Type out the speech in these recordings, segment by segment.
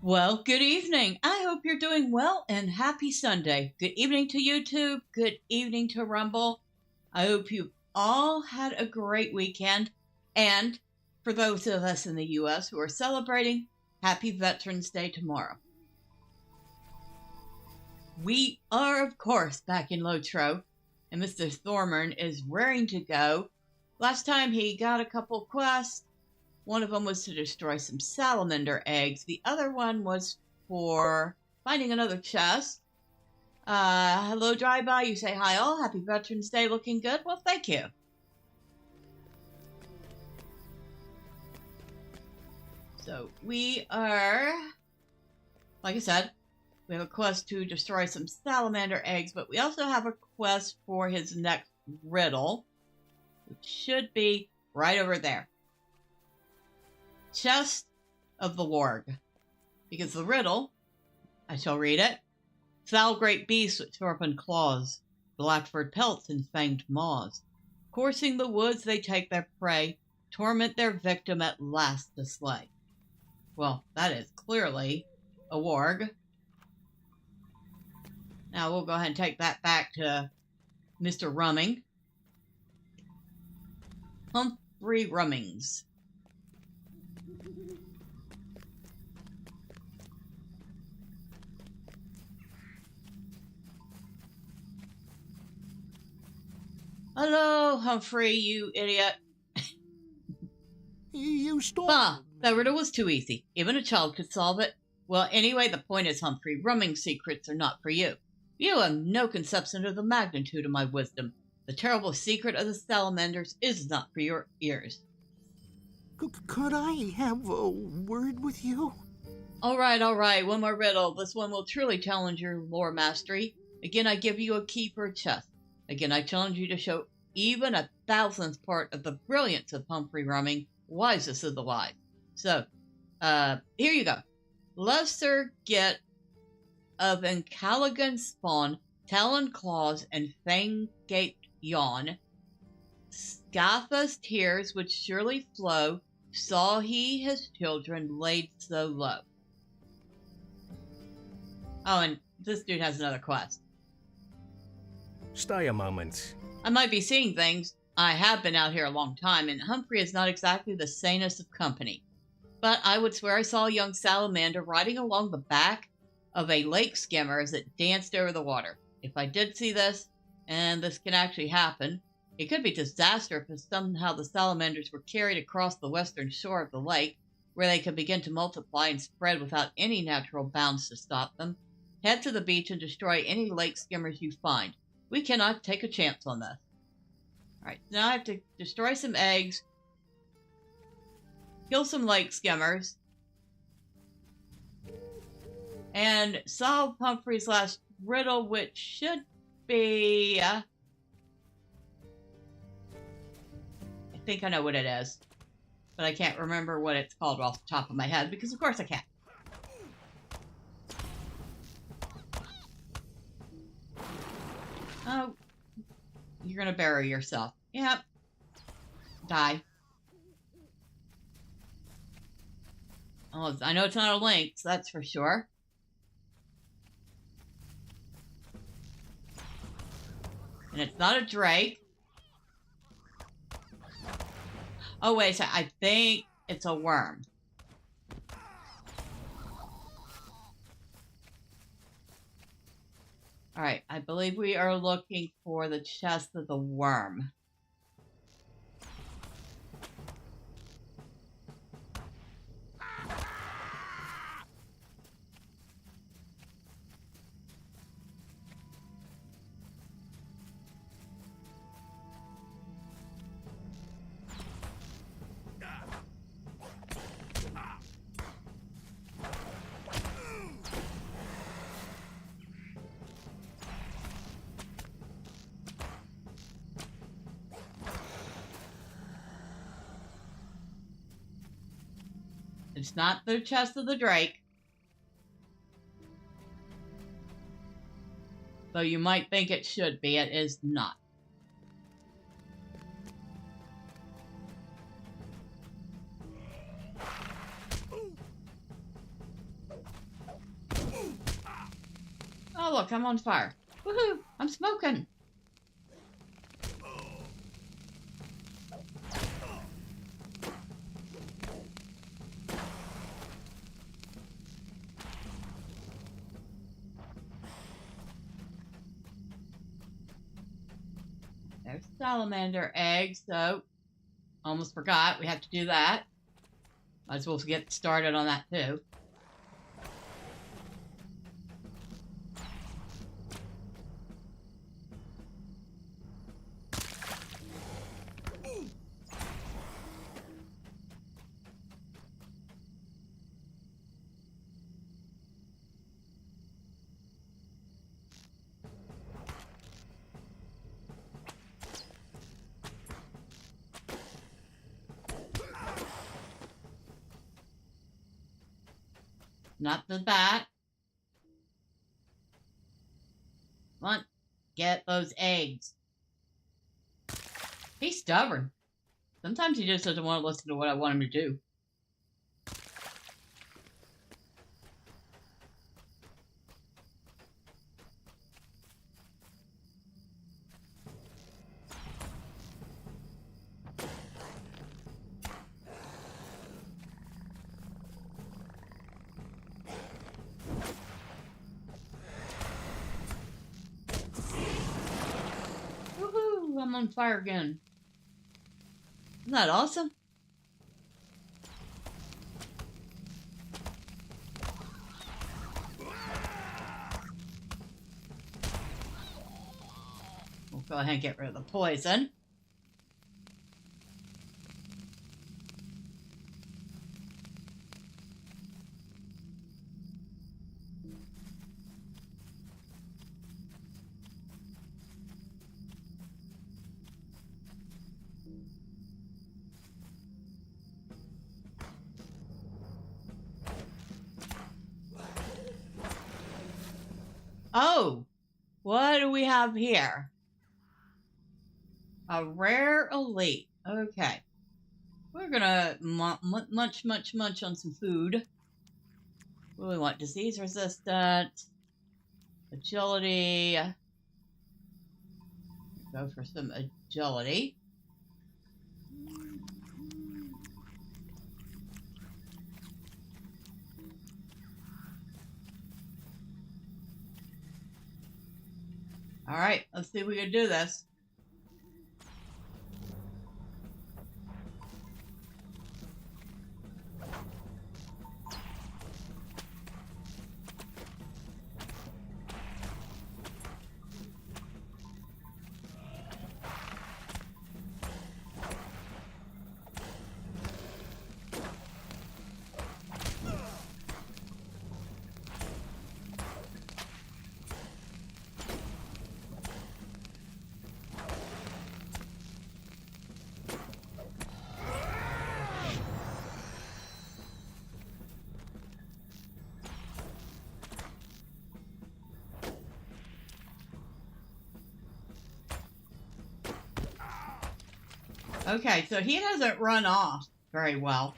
Well, good evening. I hope you're doing well and happy Sunday. Good evening to YouTube. Good evening to Rumble. I hope you all had a great weekend. And for those of us in the U.S. who are celebrating, happy Veterans Day tomorrow. We are, of course, back in LOTRO, and Mr. Thormurn is raring to go. Last time he got a couple quests. One of them was to destroy some salamander eggs. The other one was for finding another chest. Hello, Drive-By. You say hi all. Happy Veterans Day. Looking good? Well, thank you. So we are, like I said, we have a quest to destroy some salamander eggs, but we also have a quest for his next riddle, which should be right over there. Chest of the Warg. Because the riddle, I shall read it. Foul great beasts with sharpened claws, black-furred pelts and fanged maws. Coursing the woods they take their prey, torment their victim at last to slay. Well, that is clearly a warg. Now we'll go ahead and take that back to Mr. Rumming. Humphrey Rummings. Hello, Humphrey, you idiot. You stole. Bah, that riddle was too easy. Even a child could solve it. Well, anyway, the point is, Humphrey, Rumming's secrets are not for you. You have no conception of the magnitude of my wisdom. The terrible secret of the salamanders is not for your ears. Could I have a word with you? All right. One more riddle. This one will truly challenge your lore mastery. Again, I give you a key for a chest. Again, I challenge you to show even a thousandth part of the brilliance of Humphrey Rumming, wisest of the wise. So, here you go. Lesser get of Encaligan spawn, talon claws, and fang-gaped yawn. Scatha's tears would surely flow, saw he his children laid so low. Oh, and this dude has another quest. Stay a moment. I might be seeing things. I have been out here a long time, and Humphrey is not exactly the sanest of company. But I would swear I saw a young salamander riding along the back of a lake skimmer as it danced over the water. If I did see this, and this can actually happen, it could be disaster if somehow the salamanders were carried across the western shore of the lake, where they could begin to multiply and spread without any natural bounds to stop them. Head to the beach and destroy any lake skimmers you find. We cannot take a chance on this. Alright, now I have to destroy some eggs, kill some lake skimmers, and solve Humphrey's last riddle, which should be... I think I know what it is, but I can't remember what it's called off the top of my head, because of course I can't. Oh, you're gonna bury yourself. Yep. Die. Oh, I know it's not a lynx, that's for sure. And it's not a drake. Oh, wait a second. I think it's a worm. Alright, I believe we are looking for the chest of the worm. It's not the chest of the drake. Though you might think it should be, it is not. Oh, look, I'm on fire. Woohoo! I'm smoking. There's salamander eggs, so almost forgot. We have to do that. Might as well get started on that too. Not the bat. Come on, get those eggs. He's stubborn. Sometimes he just doesn't want to listen to what I want him to do. Woohoo! I'm on fire again. Isn't that awesome? We'll go ahead and get rid of the poison. Oh, what do we have here? A rare elite. Okay. We're gonna munch on some food. What do we want? Disease resistant. Agility. Go for some agility. All right, let's see if we can do this. Okay, so he doesn't run off very well.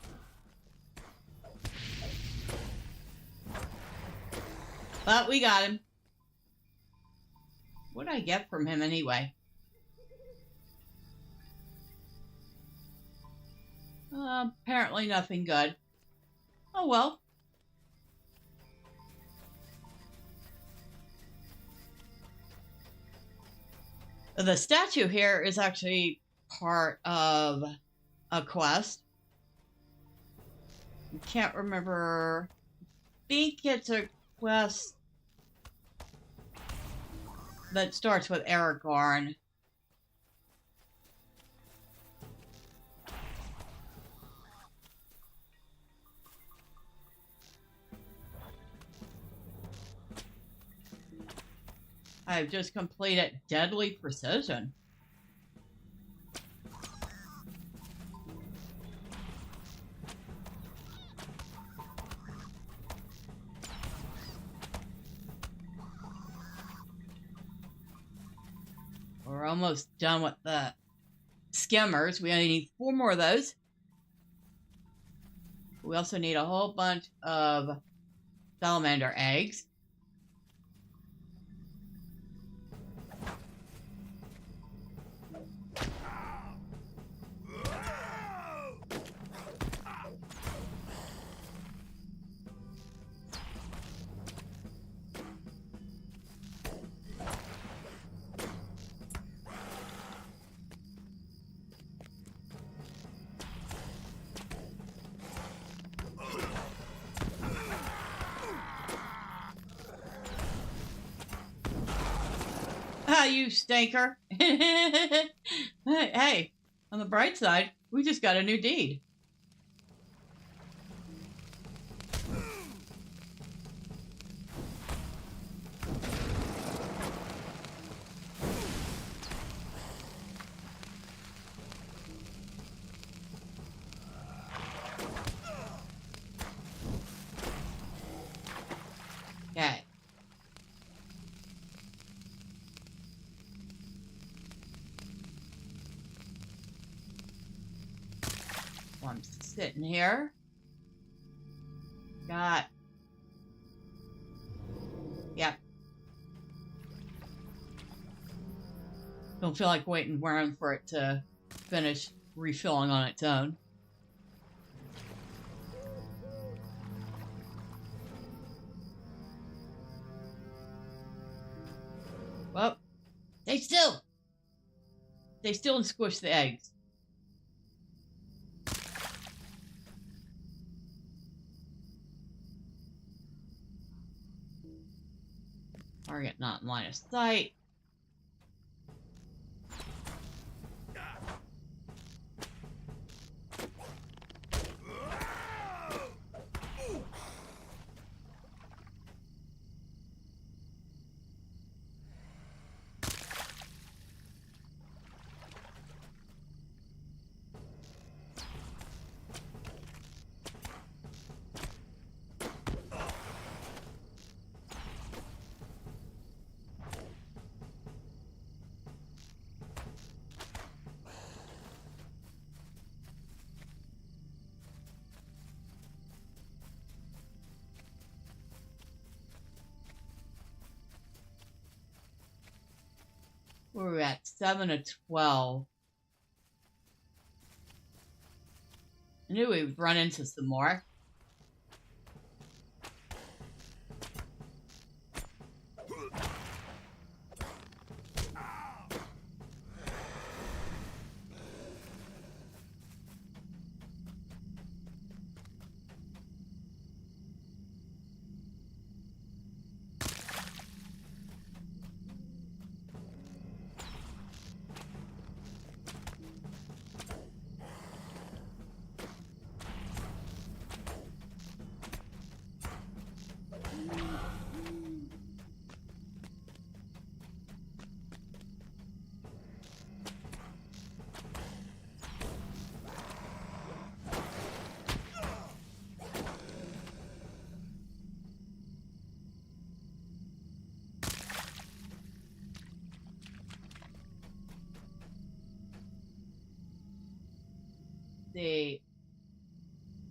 But we got him. What did I get from him anyway? Apparently nothing good. Oh well. The statue here is actually part of a quest. I can't remember. I think it's a quest that starts with Aragorn. I've just completed Deadly Precision. We're almost done with the skimmers. We only need 4 more of those. We also need a whole bunch of salamander eggs. you stinker. Hey, on the bright side, we just got a new deed. Okay. So I'm sitting here. Got. Yep. Don't feel like waiting around for it to finish refilling on its own. Well, stay still. Stay still and squish the eggs. Target not in line of sight. We're at 7 of 12. I knew we would run into some more.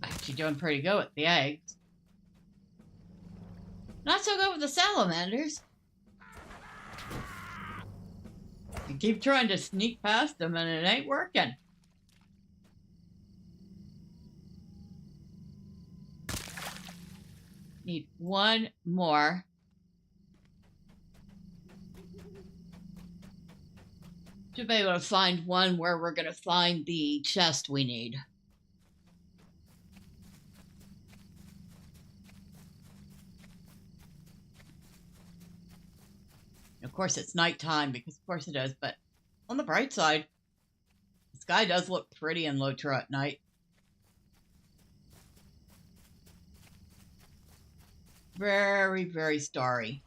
Actually doing pretty good with the eggs. Not so good with the salamanders. You keep trying to sneak past them and it ain't working. Need one more. Should be able to find one where we're going to find the chest we need. Of course, it's nighttime because, of course, it is. But on the bright side, the sky does look pretty in LOTRO at night. Very, very starry.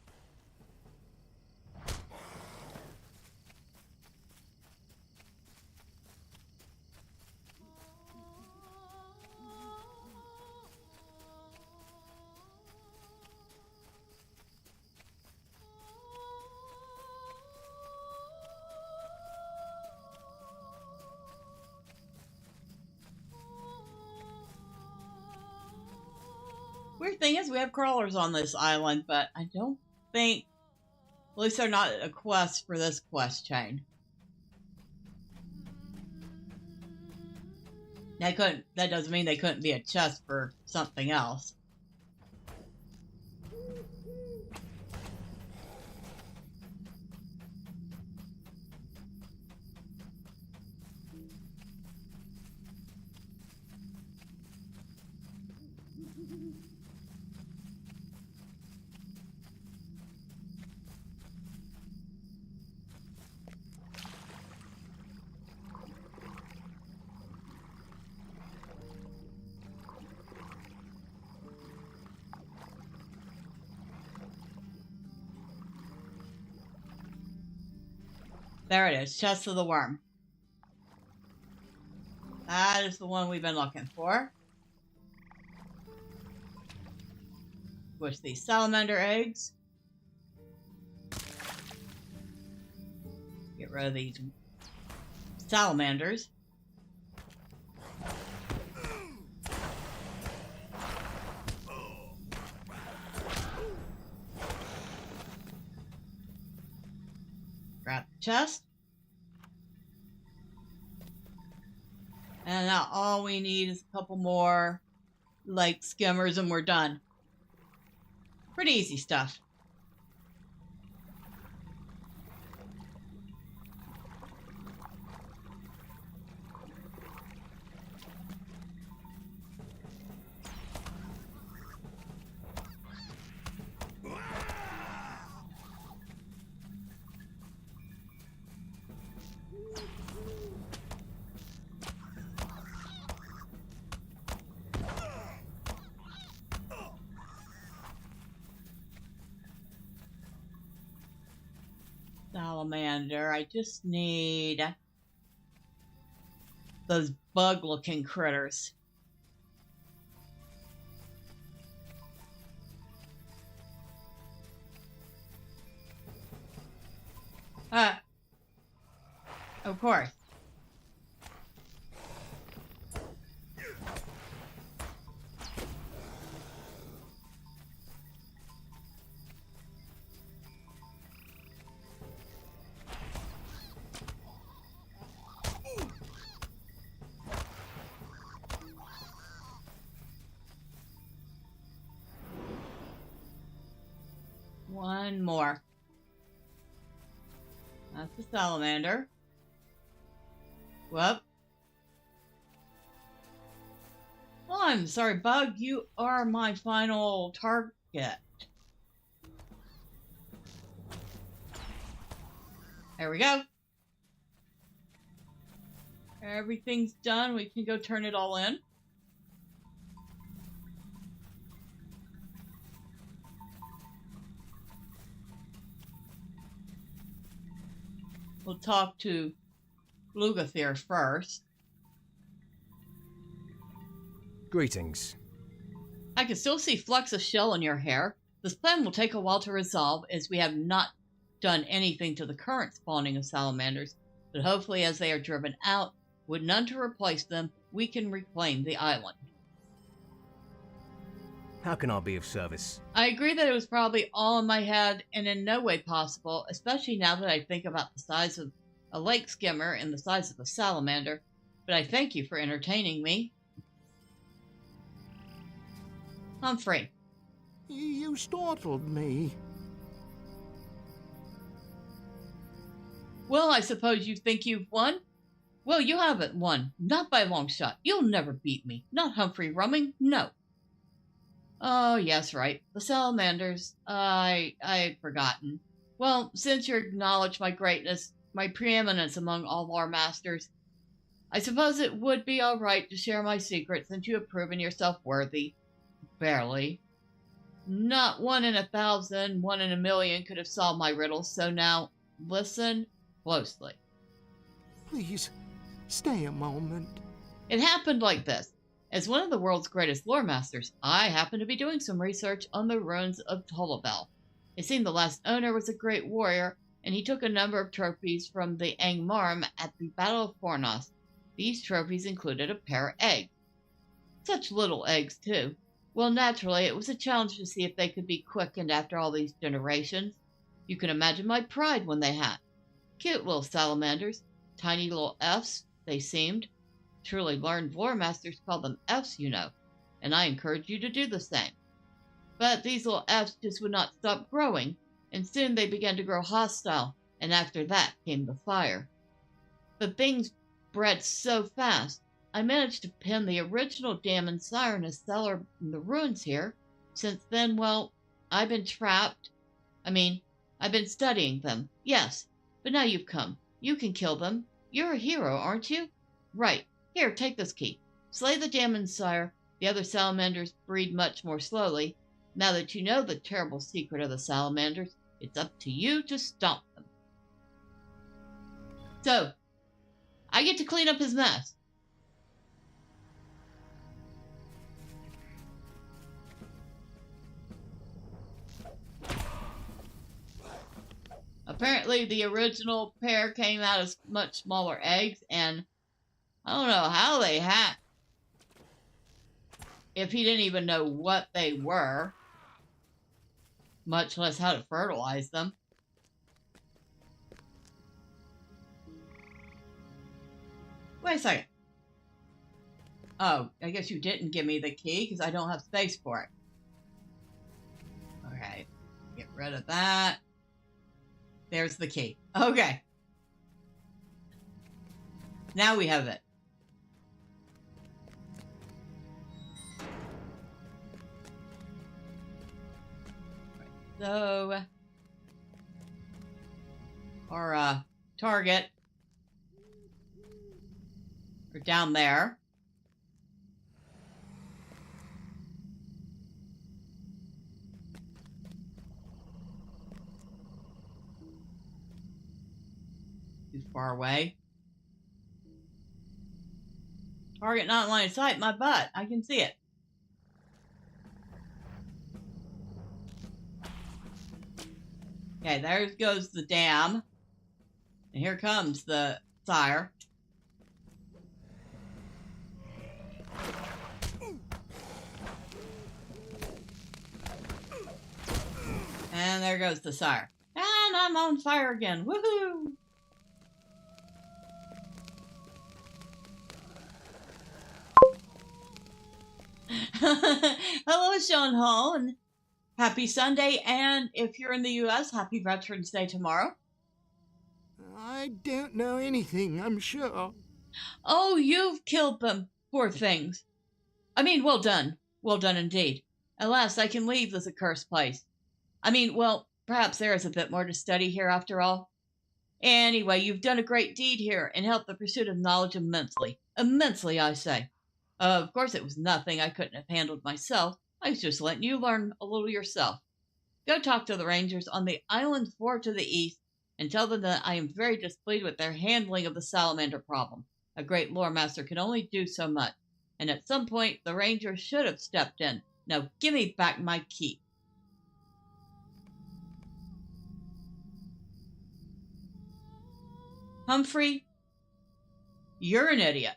Weird thing is, we have crawlers on this island, but I don't think, at least they're not a quest for this quest chain. That doesn't mean they couldn't be a chest for something else. There it is, Chest of the Worm. That is the one we've been looking for. With these salamander eggs. Get rid of these salamanders. Grab the chest. And now all we need is a couple more lake skimmers and we're done. Pretty easy stuff. Salamander. I just need those bug-looking critters. Of course. One more. That's the salamander. Whoop. Oh, I'm sorry, Bug. You are my final target. There we go. Everything's done. We can go turn it all in. We'll talk to Lugathir first. Greetings. I can still see flecks of shell in your hair. This plan will take a while to resolve, as we have not done anything to the current spawning of salamanders, but hopefully as they are driven out, with none to replace them, we can reclaim the island. How can I be of service? I agree that it was probably all in my head and in no way possible, especially now that I think about the size of a lake skimmer and the size of a salamander, but I thank you for entertaining me. Humphrey. You startled me. Well, I suppose you think you've won? Well, you haven't won. Not by a long shot. You'll never beat me. Not Humphrey Rumming. No. Oh, yes, right. The salamanders. I had forgotten. Well, since you acknowledge my greatness, my preeminence among all our masters, I suppose it would be all right to share my secret since you have proven yourself worthy. Barely. Not 1 in 1,000, 1 in a million could have solved my riddle, so now, listen closely. Please, stay a moment. It happened like this. As one of the world's greatest lore masters, I happened to be doing some research on the ruins of Tolabel. It seemed the last owner was a great warrior, and he took a number of trophies from the Angmarm at the Battle of Fornos. These trophies included a pair of eggs. Such little eggs, too. Well, naturally, it was a challenge to see if they could be quickened after all these generations. You can imagine my pride when they had. Cute little salamanders. Tiny little Fs, they seemed. Truly learned lore masters call them Fs, you know, and I encourage you to do the same. But these little Fs just would not stop growing, and soon they began to grow hostile, and after that came the fire. But things bred so fast, I managed to pin the original dam and sire in a cellar in the ruins here. Since then, well, I've been trapped. I've been studying them, yes, but now you've come. You can kill them. You're a hero, aren't you? Right. Here, take this key. Slay the dam and sire. The other salamanders breed much more slowly. Now that you know the terrible secret of the salamanders, it's up to you to stop them. So, I get to clean up his mess. Apparently, the original pair came out as much smaller eggs, and I don't know how they hatched. If he didn't even know what they were, much less how to fertilize them. Wait a second. Oh, I guess you didn't give me the key because I don't have space for it. Okay, get rid of that. There's the key. Okay. Now we have it. So, our target, are down there. Too far away. Target not in line of sight. My butt. I can see it. Okay, there goes the dam. And here comes the sire. And there goes the sire. And I'm on fire again. Woohoo! Hello, Sean Hall, and happy Sunday. And if you're in the U.S., happy Veterans Day tomorrow. I don't know anything, I'm sure. Oh, you've killed them, poor things. I mean, well done. Well done indeed. At last I can leave this accursed place. I mean, well, perhaps there is a bit more to study here after all. Anyway, you've done a great deed here and helped the pursuit of knowledge immensely. Immensely, I say. Of course, it was nothing I couldn't have handled myself. I was just letting you learn a little yourself. Go talk to the rangers on the island 4 to the east and tell them that I am very displeased with their handling of the salamander problem. A great lore master can only do so much, and at some point the rangers should have stepped in. Now give me back my key. Humphrey, you're an idiot.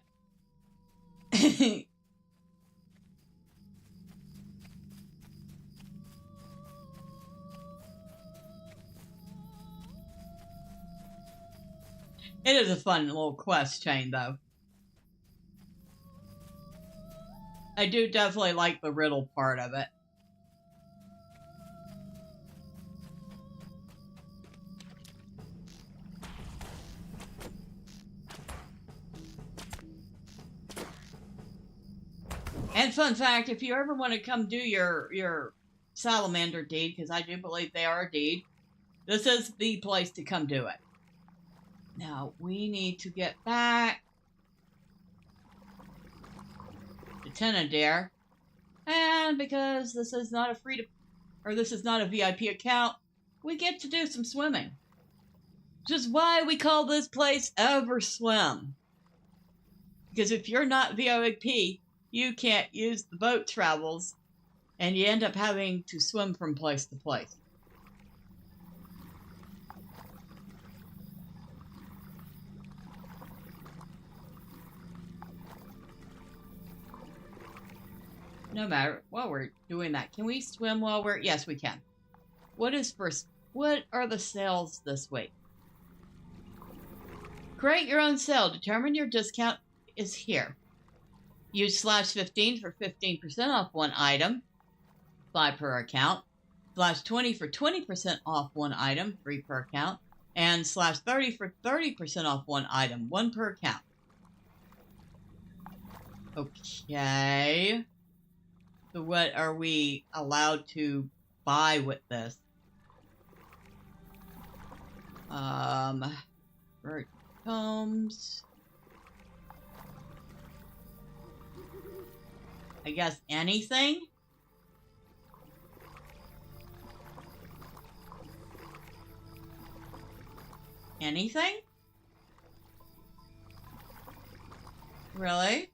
It is a fun little quest chain, though. I do definitely like the riddle part of it. And fun fact, if you ever want to come do your salamander deed, because I do believe they are a deed, this is the place to come do it. Now, we need to get back to Tinnudir. And because this is not a this is not a VIP account, we get to do some swimming. Which is why we call this place Everswim. Because if you're not VIP, you can't use the boat travels, and you end up having to swim from place to place. No matter, while we're doing that, can we swim while we're... Yes, we can. What are the sales this week? Create your own sale. Determine your discount is here. Use /15 for 15% off one item, 5 per account. /20 for 20% off one item, 3 per account. And /30 for 30% off one item, 1 per account. Okay. So what are we allowed to buy with this? Where it comes... I guess anything? Anything? Really?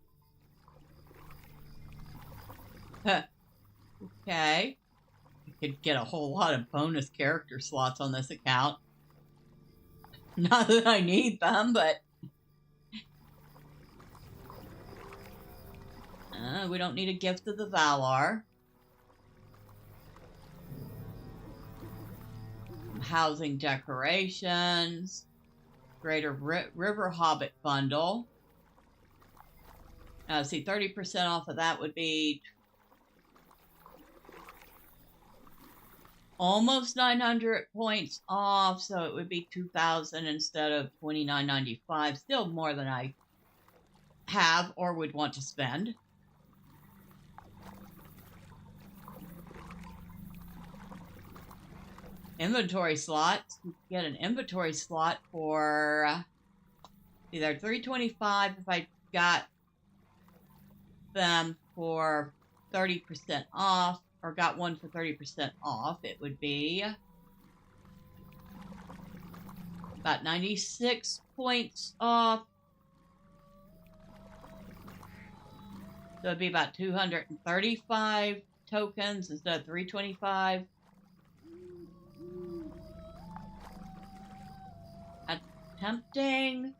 Huh. Okay. You could get a whole lot of bonus character slots on this account. Not that I need them, but... we don't need a gift of the Valar. Housing decorations. Greater River Hobbit bundle. See, 30% off of that would be almost 900 points off, so it would be 2,000 instead of 29.95. Still more than I have or would want to spend. Inventory slots. You get an inventory slot for either 325 if I got them for 30% off, or got one for 30% off. It would be about 96 points off. So it'd be about 235 tokens instead of 325. Tempting.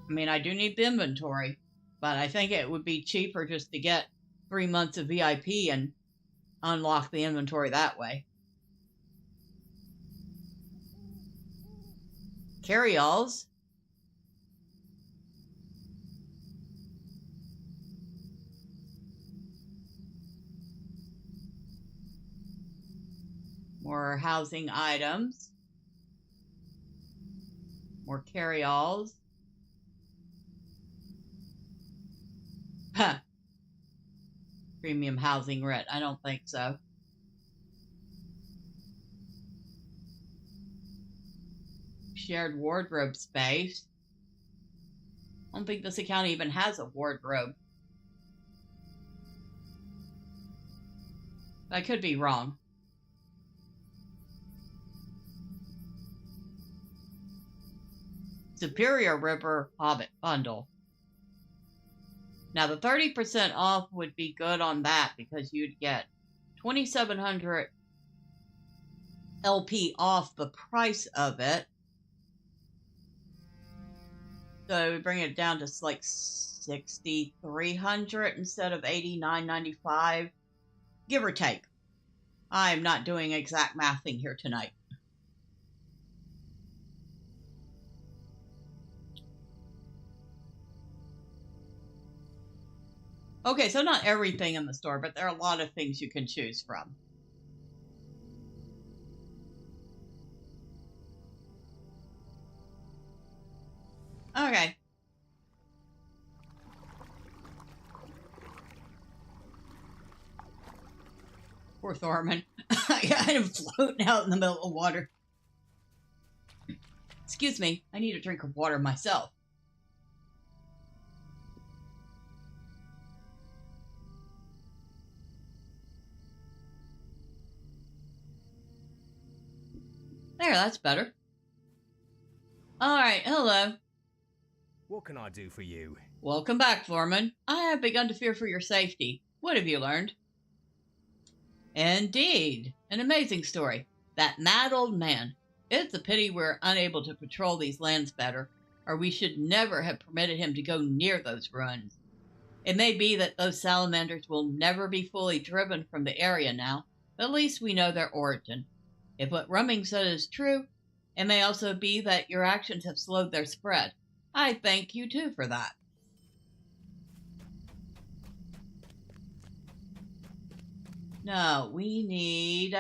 I mean, I do need the inventory, but I think it would be cheaper just to get 3 months of VIP and unlock the inventory that way. Carryalls. More housing items. More carryalls. Huh. Premium housing rent. I don't think so. Shared wardrobe space. I don't think this account even has a wardrobe. I could be wrong. Superior River Hobbit bundle. Now the 30% off would be good on that because you'd get 2,700 LP off the price of it. So we bring it down to like 6,300 instead of 89.95, give or take. I'm not doing exact mathing here tonight. Okay, so not everything in the store, but there are a lot of things you can choose from. Okay. Poor Thormurn. I got him floating out in the middle of water. Excuse me, I need a drink of water myself. There, that's better. Alright, hello. What can I do for you? Welcome back, Thormurn. I have begun to fear for your safety. What have you learned? Indeed. An amazing story. That mad old man. It's a pity we're unable to patrol these lands better, or we should never have permitted him to go near those ruins. It may be that those salamanders will never be fully driven from the area now, but at least we know their origin. If what Rumming said is true, it may also be that your actions have slowed their spread. I thank you too for that. No, we need...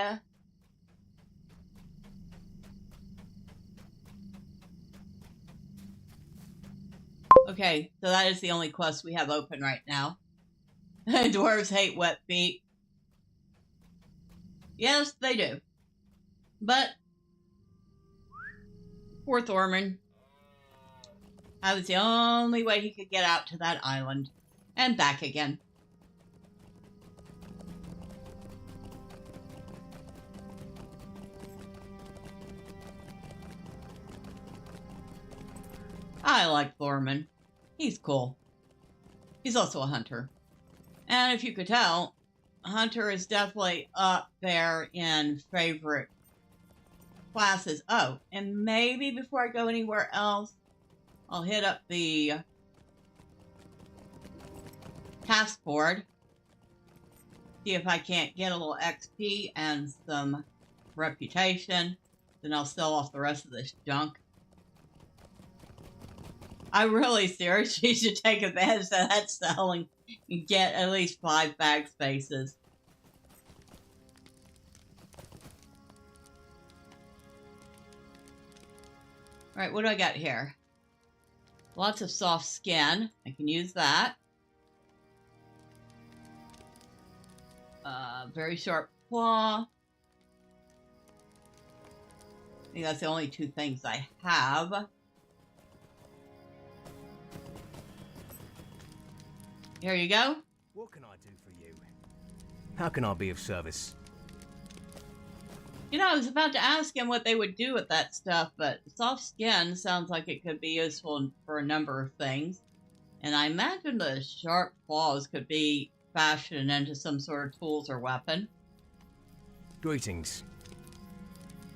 Okay, so that is the only quest we have open right now. Dwarves hate wet feet. Yes, they do. But poor Thormurn. That was the only way he could get out to that island. And back again. I like Thormurn. He's cool. He's also a hunter. And if you could tell, hunter is definitely up there in favorite classes. Oh, and maybe before I go anywhere else, I'll hit up the task board, see if I can't get a little XP and some reputation. Then I'll sell off the rest of this junk. I really seriously should take advantage of that selling and get at least 5 bag spaces. Alright, what do I got here? Lots of soft skin. I can use that. Very sharp claw. I think that's the only 2 things I have. Here you go. What can I do for you? How can I be of service? You know, I was about to ask him what they would do with that stuff, but soft skin sounds like it could be useful for a number of things. And I imagine the sharp claws could be fashioned into some sort of tools or weapon. Greetings.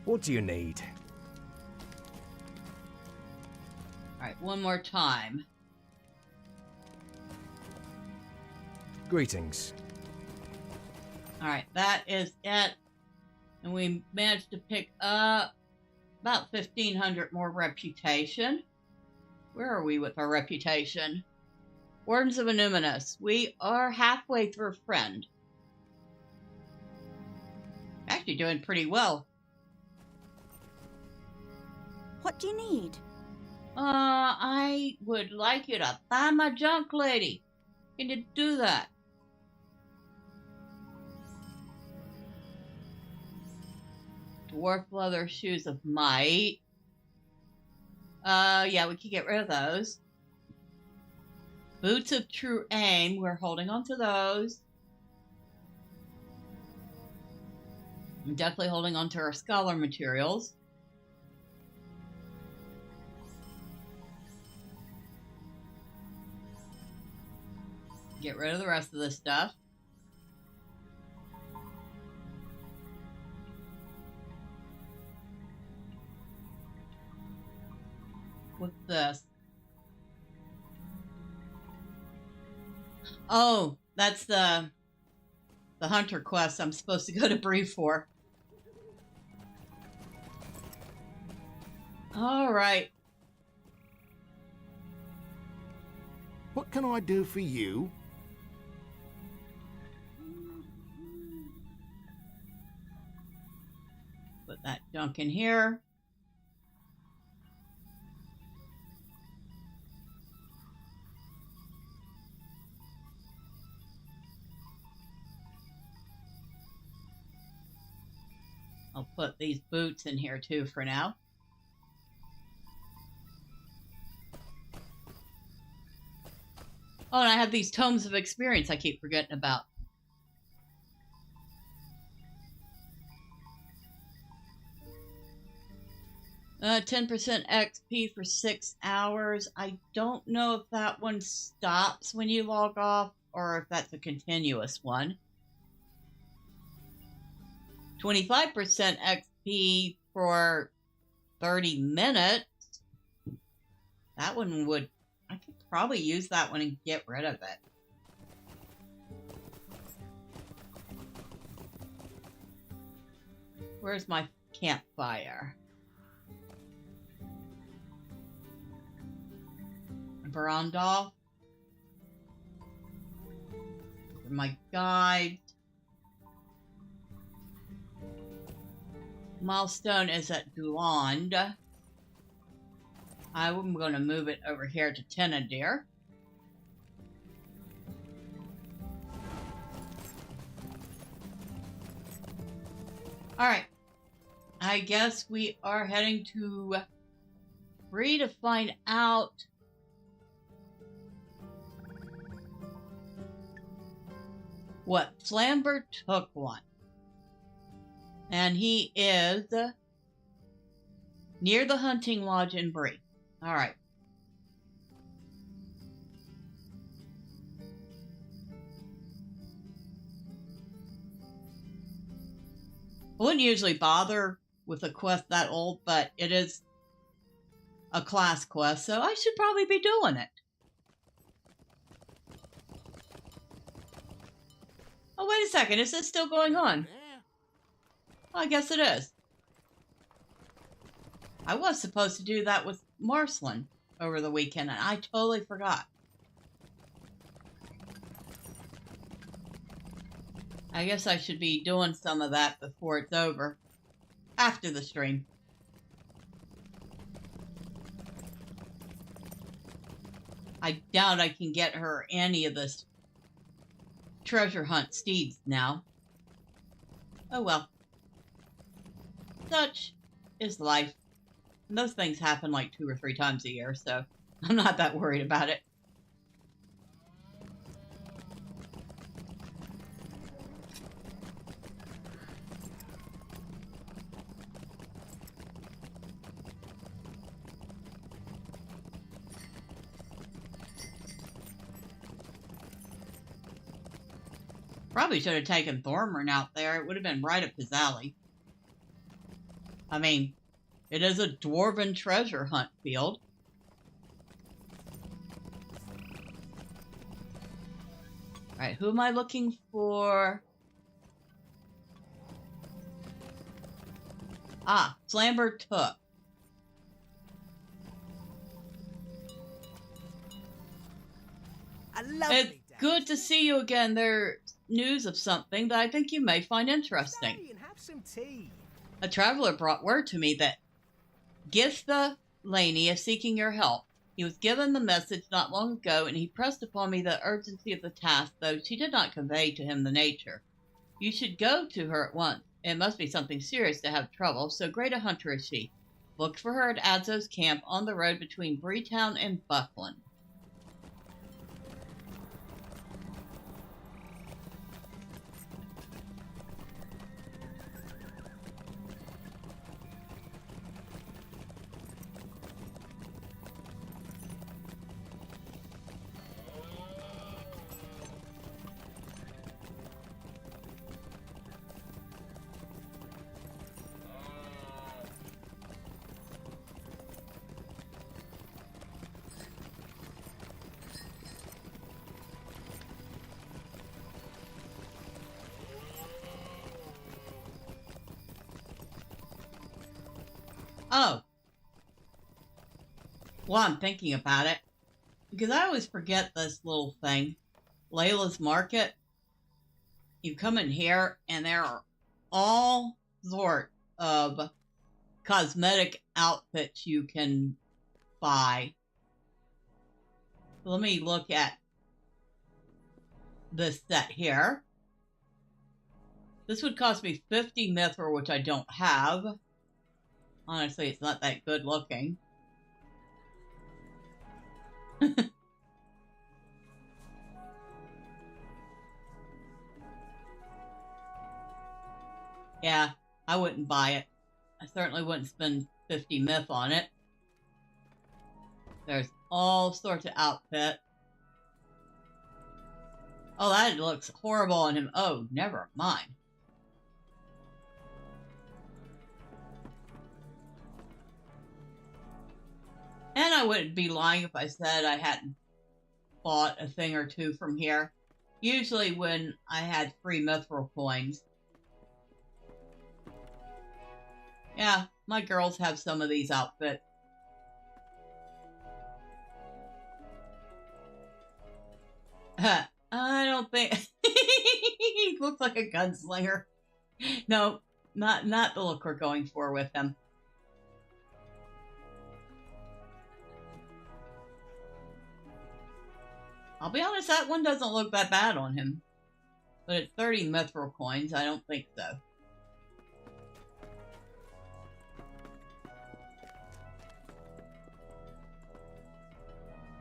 What do you need? Alright, one more time. Greetings. Alright, that is it. And we managed to pick up about 1,500 more reputation. Where are we with our reputation? Wardens of Anonymous. We are halfway through Friend. Actually doing pretty well. What do you need? I would like you to buy my junk, lady. Can you do that? Dwarf leather shoes of might. Yeah, we could get rid of those. Boots of true aim. We're holding on to those. I'm definitely holding on to our scholar materials. Get rid of the rest of this stuff. What's this? Oh, that's the hunter quest I'm supposed to go to Bree for. All right. What can I do for you? Put that junk in here. I'll put these boots in here too for now. Oh, and I have these tomes of experience I keep forgetting about. Uh, 10% XP for 6 hours. I don't know if that one stops when you log off or if that's a continuous one. 25% XP for 30 minutes. That one would... I could probably use that one and get rid of it. Where's my campfire? Verandolf. My guide. Milestone is at Dulond. I'm going to move it over here to Tinnudir. Alright. I guess we are heading to Bree to find out what Flamber took one. And he is near the hunting lodge in Bree. Alright. I wouldn't usually bother with a quest that old, but it is a class quest, so I should probably be doing it. Oh, wait a second. Is this still going on? Well, I guess it is. I was supposed to do that with Marceline over the weekend, and I totally forgot. I guess I should be doing some of that before it's over. After the stream. I doubt I can get her any of this treasure hunt steeds now. Oh well. Such is life. And those things happen like 2 or 3 times a year, so I'm not that worried about it. Probably should have taken Thormurn out there. It would have been right up his alley. I mean, it is a dwarven treasure hunt field. Alright, who am I looking for? Ah, Slamber Took. It's good to see you again. There's news of something that I think you may find interesting. Stay and have some tea. A traveler brought word to me that Githa Laney is seeking your help. He was given the message not long ago, and he pressed upon me the urgency of the task, though she did not convey to him the nature. You should go to her at once. It must be something serious to have trouble, so great a hunter is she. Look for her at Adzo's camp on the road between Breetown and Buckland. Oh. Well, I'm thinking about it. Because I always forget this little thing. Layla's Market. You come in here, and there are all sorts of cosmetic outfits you can buy. Let me look at this set here. This would cost me 50 mithril, which I don't have. Honestly, it's not that good looking. Yeah, I wouldn't buy it. I certainly wouldn't spend 50 myth on it. There's all sorts of outfit. Oh, that looks horrible on him. Oh, never mind. And I wouldn't be lying if I said I hadn't bought a thing or two from here. Usually when I had free mithril coins. Yeah, my girls have some of these outfits. I don't think... He looks like a gunslinger. No, not the look we're going for with him. I'll be honest, that one doesn't look that bad on him. But at 30 mithril coins, I don't think so.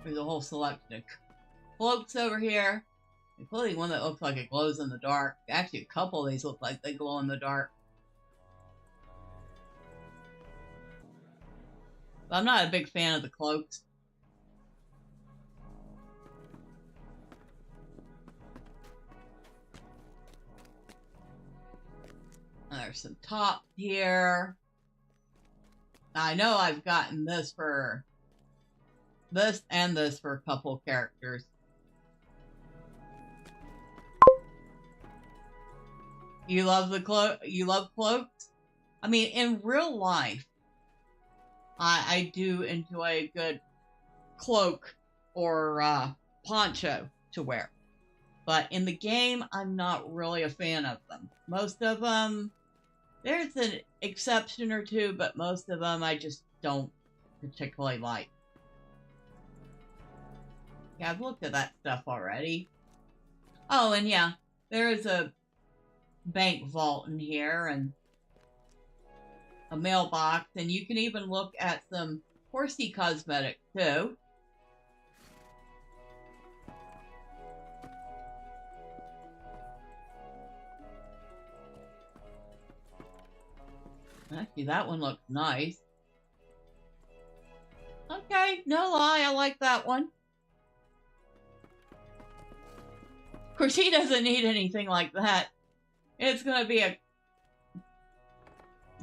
There's a whole selection of cloaks over here, including one that looks like it glows in the dark. Actually, a couple of these look like they glow in the dark. But I'm not a big fan of the cloaks. There's There's some top here. I know I've gotten this for this and this for a couple characters. You love the cloak? You love cloaks? I mean, in real life, I do enjoy a good cloak or poncho to wear. But in the game, I'm not really a fan of them. Most of them, there's an exception or two, but most of them I just don't particularly like. Yeah, I've looked at that stuff already. Oh, and yeah, there is a bank vault in here and a mailbox, and you can even look at some horsey cosmetics too. Actually, that one looks nice. Okay, no lie, I like that one. Of course, he doesn't need anything like that. It's going to be a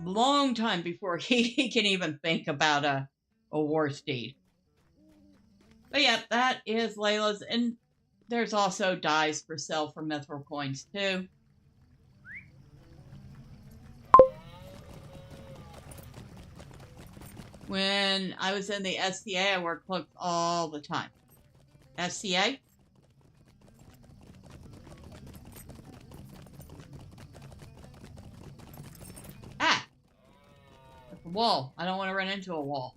long time before he can even think about a war steed. But yeah, that is Layla's. And there's also dies for sale for mithril coins too. When I was in the SCA, I wore cloaks all the time. SCA? Ah! That's a wall. I don't want to run into a wall.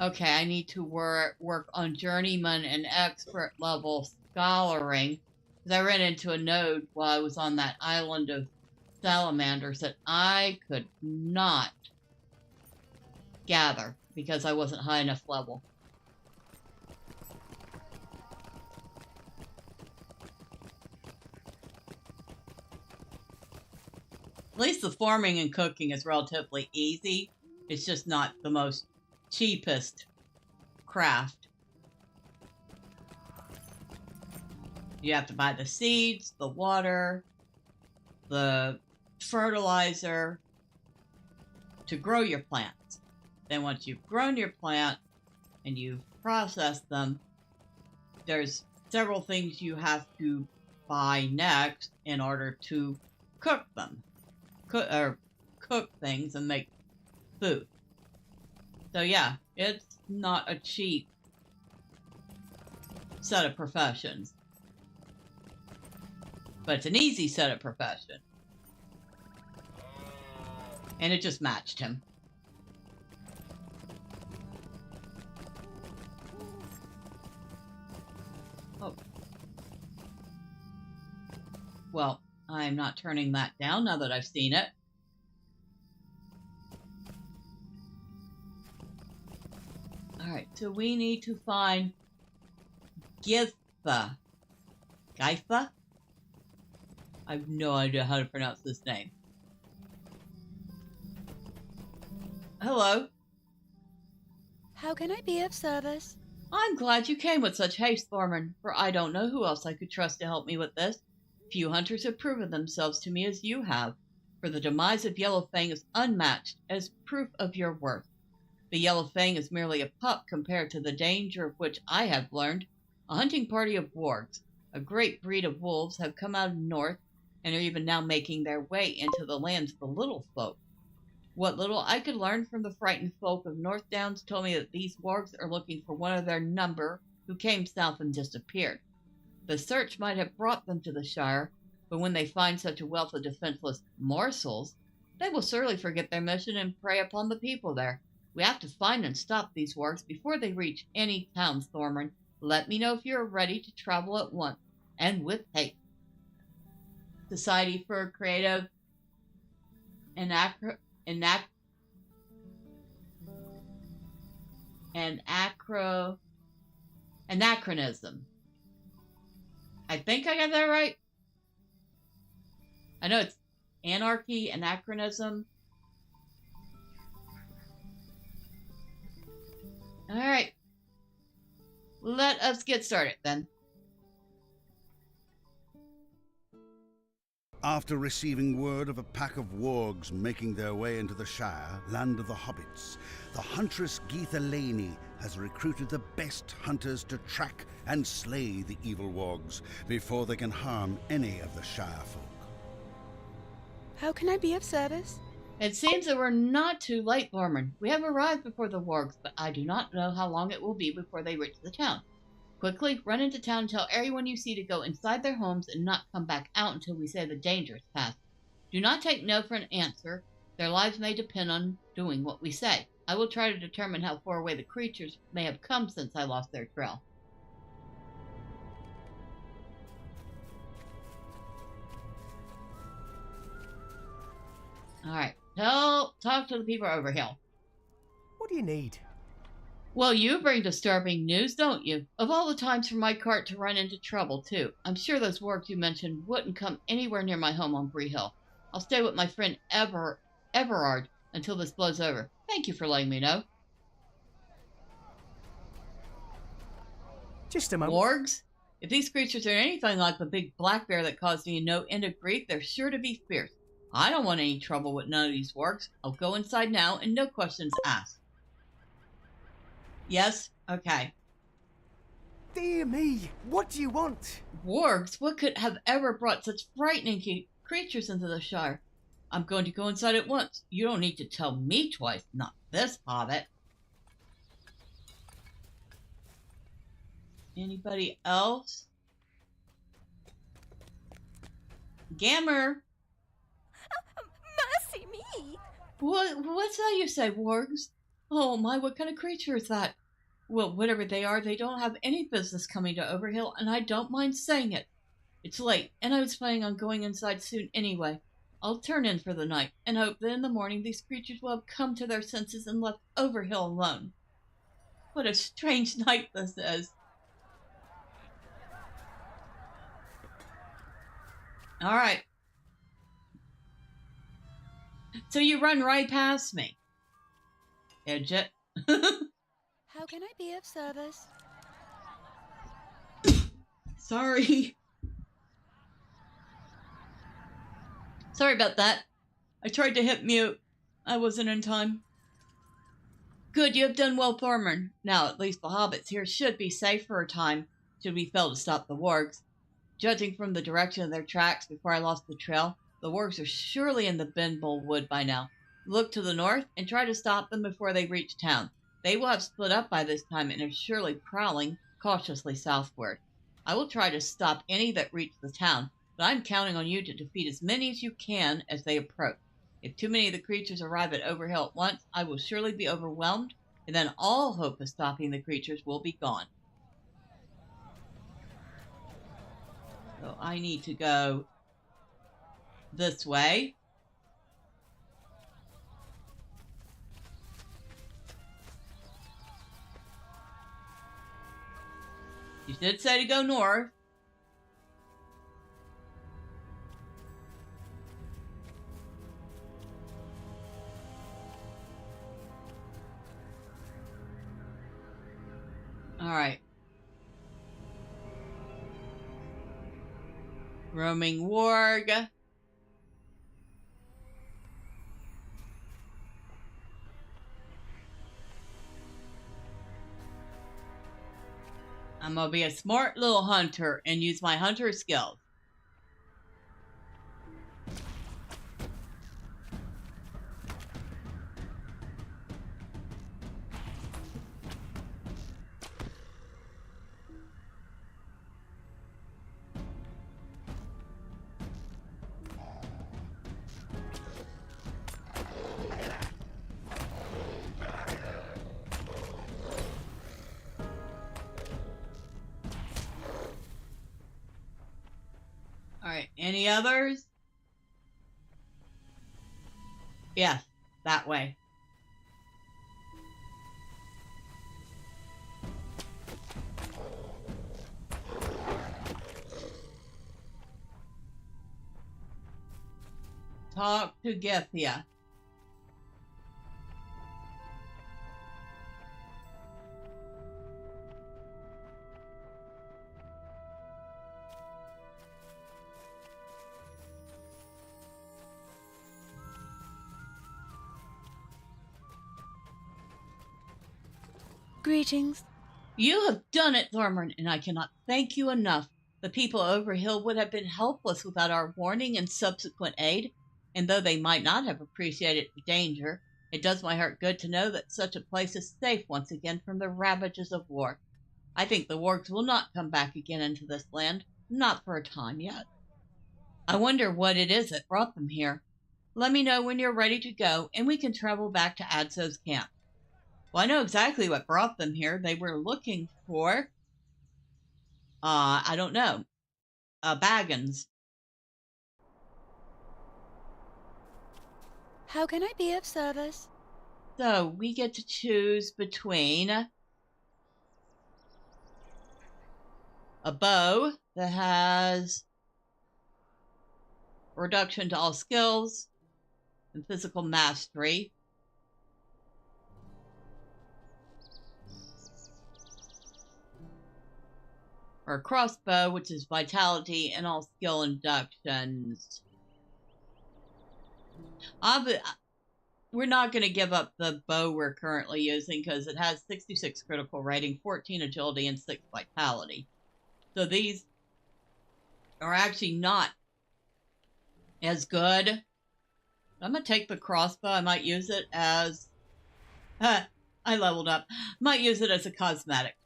Okay, I need to work on journeyman and expert level scholaring. Because I ran into a node while I was on that island of salamanders that I could not gather because I wasn't high enough level. At least the farming and cooking is relatively easy. It's just not the most cheapest craft. You have to buy the seeds, the water, the fertilizer to grow your plants. Then once you've grown your plant and you've processed them, there's several things you have to buy next in order to cook them. Cook things and make food. So yeah, it's not a cheap set of professions. But it's an easy set of profession. And it just matched him. Oh. Well, I'm not turning that down now that I've seen it. Alright, so we need to find Githa. Githa? I have no idea how to pronounce this name. Hello. How can I be of service? I'm glad you came with such haste, Thormurn, for I don't know who else I could trust to help me with this. Few hunters have proven themselves to me as you have, for the demise of Yellowfang is unmatched as proof of your worth. The Yellowfang is merely a pup compared to the danger of which I have learned. A hunting party of wargs, a great breed of wolves, have come out of north and are even now making their way into the lands of the little folk. What little I could learn from the frightened folk of North Downs told me that these wargs are looking for one of their number who came south and disappeared. The search might have brought them to the Shire, but when they find such a wealth of defenseless morsels, they will surely forget their mission and prey upon the people there. We have to find and stop these wargs before they reach any towns, Thormurn. Let me know if you are ready to travel at once, and with haste. Society for Creative Anachronism. I think I got that right. I know it's Anarchy, Anachronism. Alright. Let us get started then. After receiving word of a pack of wargs making their way into the Shire, land of the hobbits, the huntress Geetha Laney has recruited the best hunters to track and slay the evil wargs before they can harm any of the Shire folk. How can I be of service? It seems that we're not too late, Thormurn. We have arrived before the wargs, but I do not know how long it will be before they reach the town. Quickly, run into town and tell everyone you see to go inside their homes and not come back out until we say the danger is past. Do not take no for an answer. Their lives may depend on doing what we say. I will try to determine how far away the creatures may have come since I lost their trail. Alright, talk to the people over here. What do you need? Well, you bring disturbing news, don't you? Of all the times for my cart to run into trouble, too. I'm sure those wargs you mentioned wouldn't come anywhere near my home on Bree Hill. I'll stay with my friend Everard until this blows over. Thank you for letting me know. Just a moment. Wargs? If these creatures are anything like the big black bear that caused me no end of grief, they're sure to be fierce. I don't want any trouble with none of these wargs. I'll go inside now and no questions asked. Yes? Okay. Dear me, what do you want? Wargs? What could have ever brought such frightening creatures into the Shire? I'm going to go inside at once. You don't need to tell me twice, not this hobbit. Anybody else? Gammer! Mercy me! What's that you say, wargs? Oh my, what kind of creature is that? Well, whatever they are, they don't have any business coming to Overhill, and I don't mind saying it. It's late, and I was planning on going inside soon anyway. I'll turn in for the night, and hope that in the morning these creatures will have come to their senses and left Overhill alone. What a strange night this is. Alright. So you run right past me. Edget. How can I be of service? Sorry. Sorry about that. I tried to hit mute. I wasn't in time. Good, you have done well, Thormurn. Now, at least the hobbits here should be safe for a time, should we fail to stop the wargs. Judging from the direction of their tracks before I lost the trail, the wargs are surely in the Benbowl Wood by now. Look to the north and try to stop them before they reach town. They will have split up by this time and are surely prowling cautiously southward. I will try to stop any that reach the town, but I'm counting on you to defeat as many as you can as they approach. If too many of the creatures arrive at Overhill at once, I will surely be overwhelmed, and then all hope of stopping the creatures will be gone. So I need to go this way. You did say to go north. All right. Roaming warg. I'm gonna be a smart little hunter and use my hunter skills. Alright, any others? Yes, that way. Talk to Gethia. Greetings. You have done it, Thormurn, and I cannot thank you enough. The people over Hill would have been helpless without our warning and subsequent aid, and though they might not have appreciated the danger, it does my heart good to know that such a place is safe once again from the ravages of war. I think the wargs will not come back again into this land, not for a time yet. I wonder what it is that brought them here. Let me know when you're ready to go, and we can travel back to Adso's camp. Well, I know exactly what brought them here. They were looking for, I don't know, Baggins. How can I be of service? So we get to choose between a bow that has reduction to all skills and physical mastery, or a crossbow, which is vitality and all skill inductions. We're not going to give up the bow we're currently using because it has 66 critical rating, 14 agility, and 6 vitality. So these are actually not as good. I'm going to take the crossbow. I might use it as... I leveled up. Might use it as a cosmetic.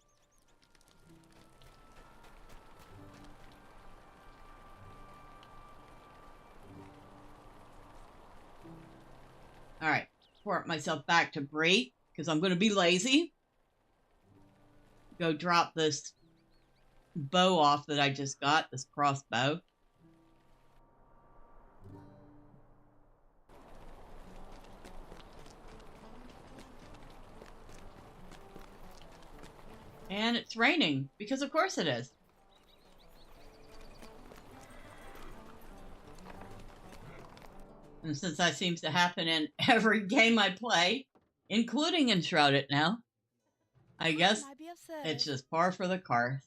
Alright, port myself back to Bree, because I'm going to be lazy. Go drop this bow off that I just got, this crossbow. And it's raining, because of course it is. And since that seems to happen in every game I play, including Enshrouded now, I guess it's just par for the course.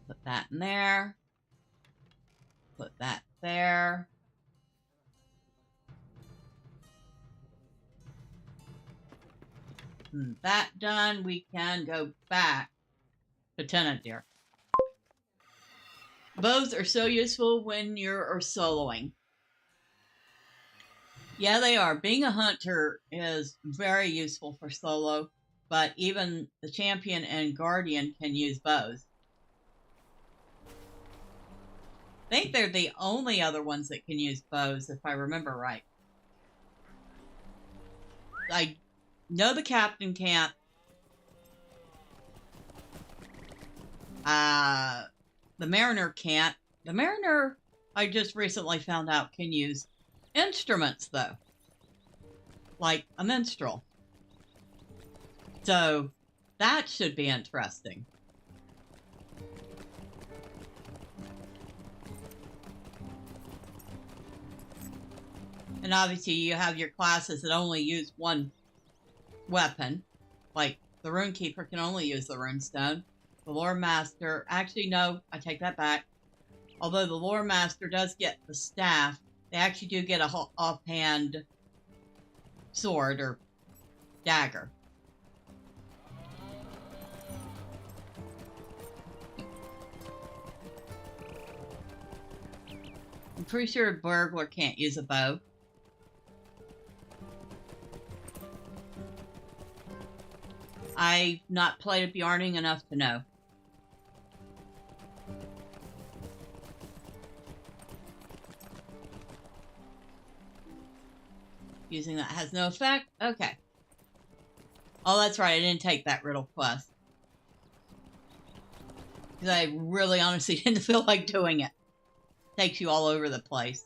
Put that in there. Put that there. And that done, we can go back to Tinnudir. Bows are so useful when you're soloing. Yeah, they are. Being a hunter is very useful for solo, but even the champion and guardian can use bows. I think they're the only other ones that can use bows, if I remember right. I know the captain can't. The mariner can't. The mariner, I just recently found out, can use instruments, though. Like a minstrel. So, that should be interesting. And obviously you have your classes that only use one weapon. Like, the Runekeeper can only use the Runestone. The Lore Master... Actually, no, I take that back. Although the Lore Master does get the staff, they actually do get a offhand sword or dagger. I'm pretty sure a burglar can't use a bow. I've not played with Bjarning enough to know. Using that has no effect? Okay. Oh, that's right. I didn't take that riddle quest. Because I really honestly didn't feel like doing it. Takes you all over the place.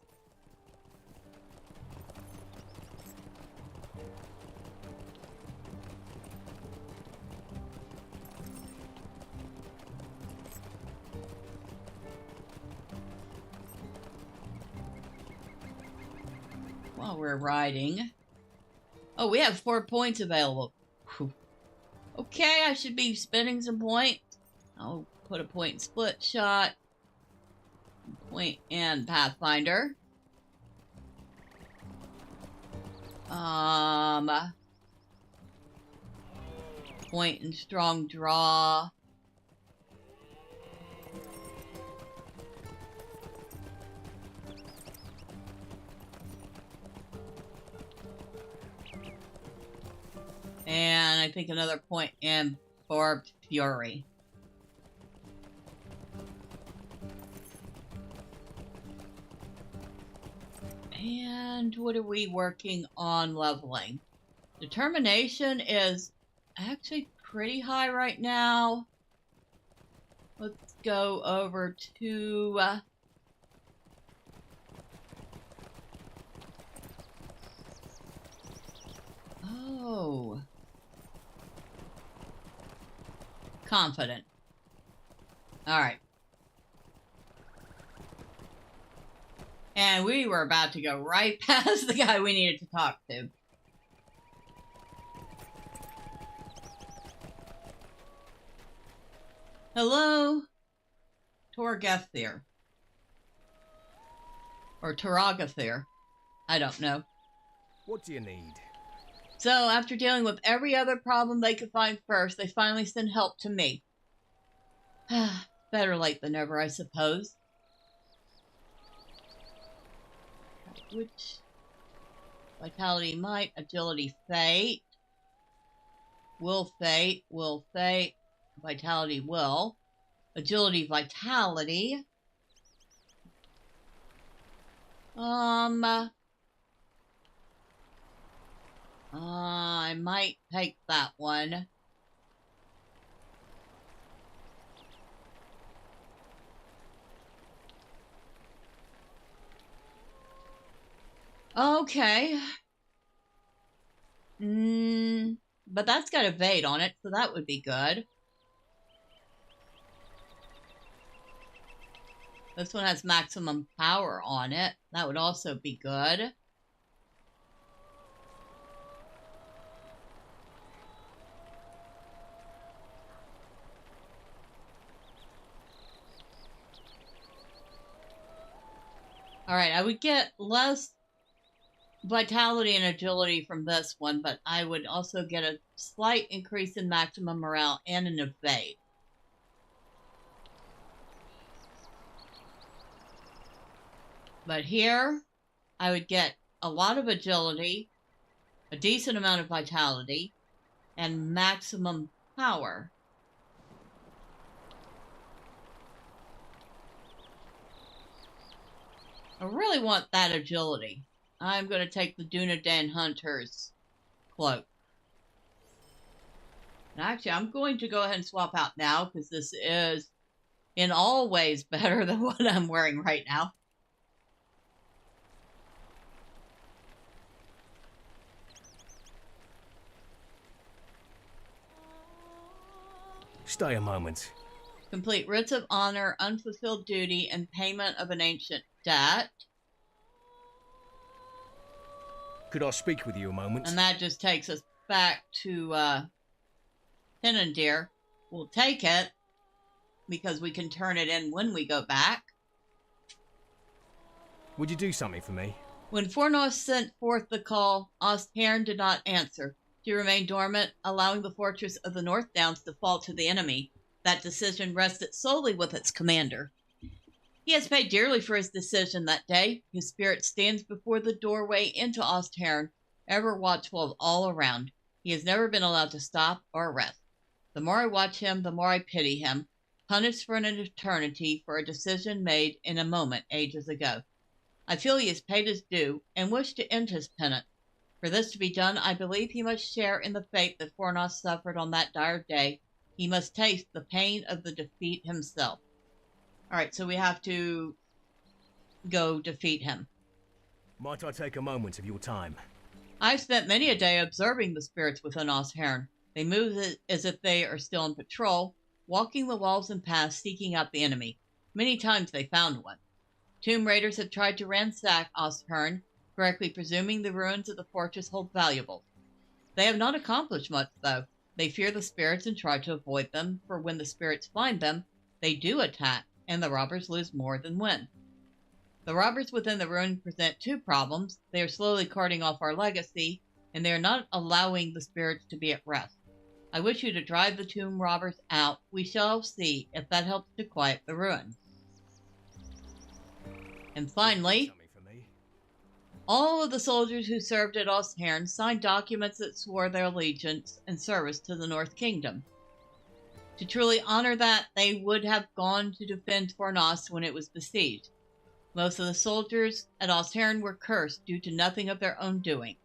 While we're riding. Oh, we have 4 points available. Whew. Okay, I should be spending some points. I'll put a point in split shot. Point in Pathfinder. point and strong draw. And I think another point in Barbed Fury. And what are we working on leveling? Determination is actually pretty high right now. Let's go over to... oh. Confident. Alright. And we were about to go right past the guy we needed to talk to. Hello? Torgathir. Or Toragathir. I don't know. What do you need? So, after dealing with every other problem they could find first, they finally sent help to me. Better late than never, I suppose. Which? Vitality, Might, Agility, Fate. Will, Fate, Vitality, Will. Agility, Vitality. I might take that one. Okay. But that's got evade on it, so that would be good. This one has maximum power on it. That would also be good. Alright, I would get less vitality and agility from this one, but I would also get a slight increase in maximum morale and an evade. But here, I would get a lot of agility, a decent amount of vitality, and maximum power. I really want that agility. I'm going to take the Dunedain Hunter's cloak. And actually, I'm going to go ahead and swap out now, because this is in all ways better than what I'm wearing right now. Stay a moment. Complete writs of honor, unfulfilled duty, and payment of an ancient debt. Could I speak with you a moment? And that just takes us back to Tinnudir. We'll take it, because we can turn it in when we go back. Would you do something for me? When Fornos sent forth the call, Osthairn did not answer. She remained dormant, allowing the fortress of the North Downs to fall to the enemy. That decision rested solely with its commander. He has paid dearly for his decision that day. His spirit stands before the doorway into Osthairn, ever watchful of all around. He has never been allowed to stop or rest. The more I watch him, the more I pity him, punished for an eternity for a decision made in a moment ages ago. I feel he has paid his due, and wish to end his penance. For this to be done, I believe he must share in the fate that Fornos suffered on that dire day. He must taste the pain of the defeat himself. Alright, so we have to go defeat him. Might I take a moment of your time? I've spent many a day observing the spirits within Osthairn. They move as if they are still in patrol, walking the walls and paths seeking out the enemy. Many times they found one. Tomb raiders have tried to ransack Osthairn, correctly presuming the ruins of the fortress hold valuables. They have not accomplished much, though. They fear the spirits and try to avoid them, for when the spirits find them, they do attack, and the robbers lose more than win. The robbers within the ruin present two problems. They are slowly carting off our legacy, and they are not allowing the spirits to be at rest. I wish you to drive the tomb robbers out. We shall see if that helps to quiet the ruins. And finally, Something for me. all of the soldiers who served at Osthairn signed documents that swore their allegiance and service to the North Kingdom. To truly honor that, they would have gone to defend Fornos when it was besieged. Most of the soldiers at Osthairn were cursed due to nothing of their own doing.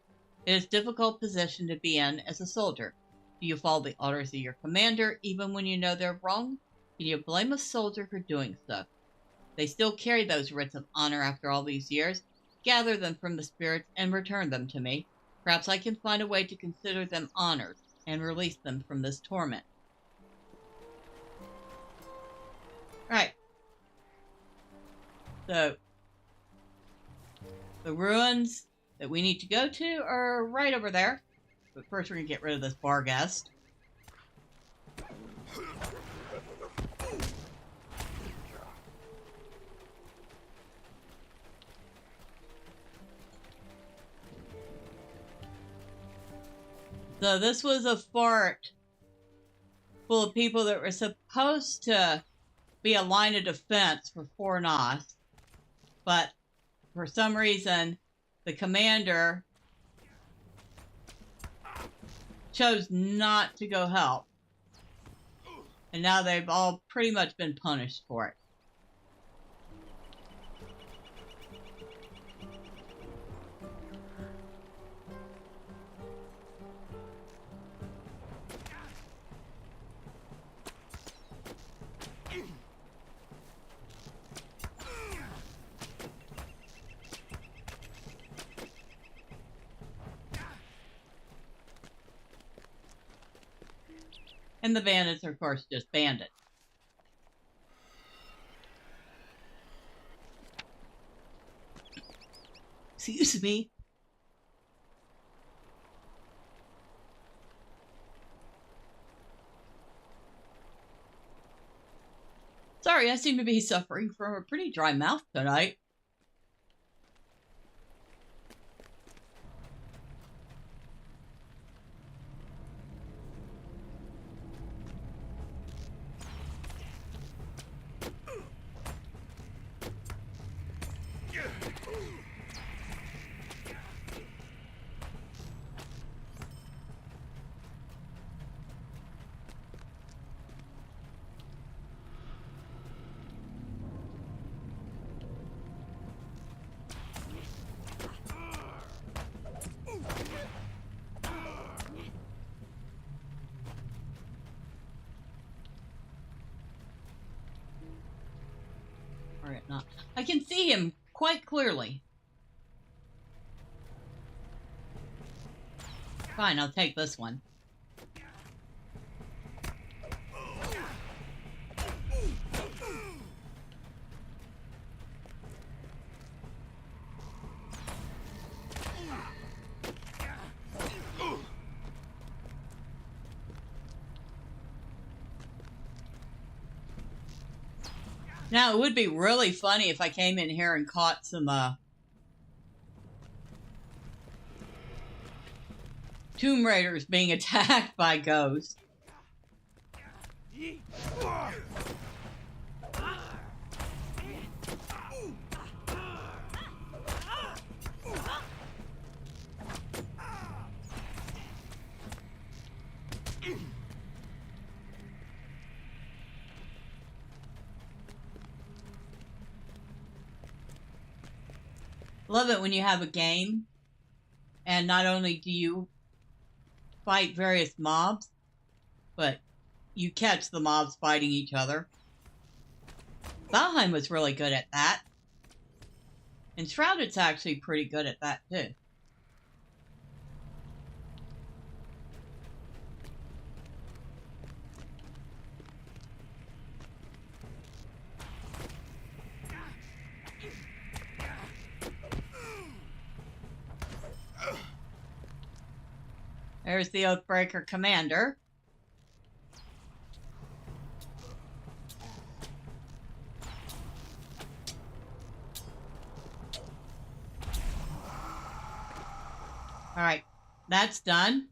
It is a difficult position to be in as a soldier. Do you follow the orders of your commander even when you know they're wrong? Can you blame a soldier for doing so? They still carry those writs of honor after all these years. Gather them from the spirits and return them to me. Perhaps I can find a way to consider them honored and release them from this torment. Right. So, the ruins that we need to go to are right over there. But first we're going to get rid of this bar guest. So this was a fort full of people that were supposed to be a line of defense for Fornos, but for some reason the commander chose not to go help, and now they've all pretty much been punished for it. And the bandits are, of course, just bandits. Excuse me. Sorry, I seem to be suffering from a pretty dry mouth tonight. Not. I can see him quite clearly. Fine, I'll take this one. Now, it would be really funny if I came in here and caught some, Tomb Raiders being attacked by ghosts. Love it when you have a game and not only do you fight various mobs, but you catch the mobs fighting each other. Valheim was really good at that. And Shrouded's actually pretty good at that too. There's the Oathbreaker commander. All right, that's done.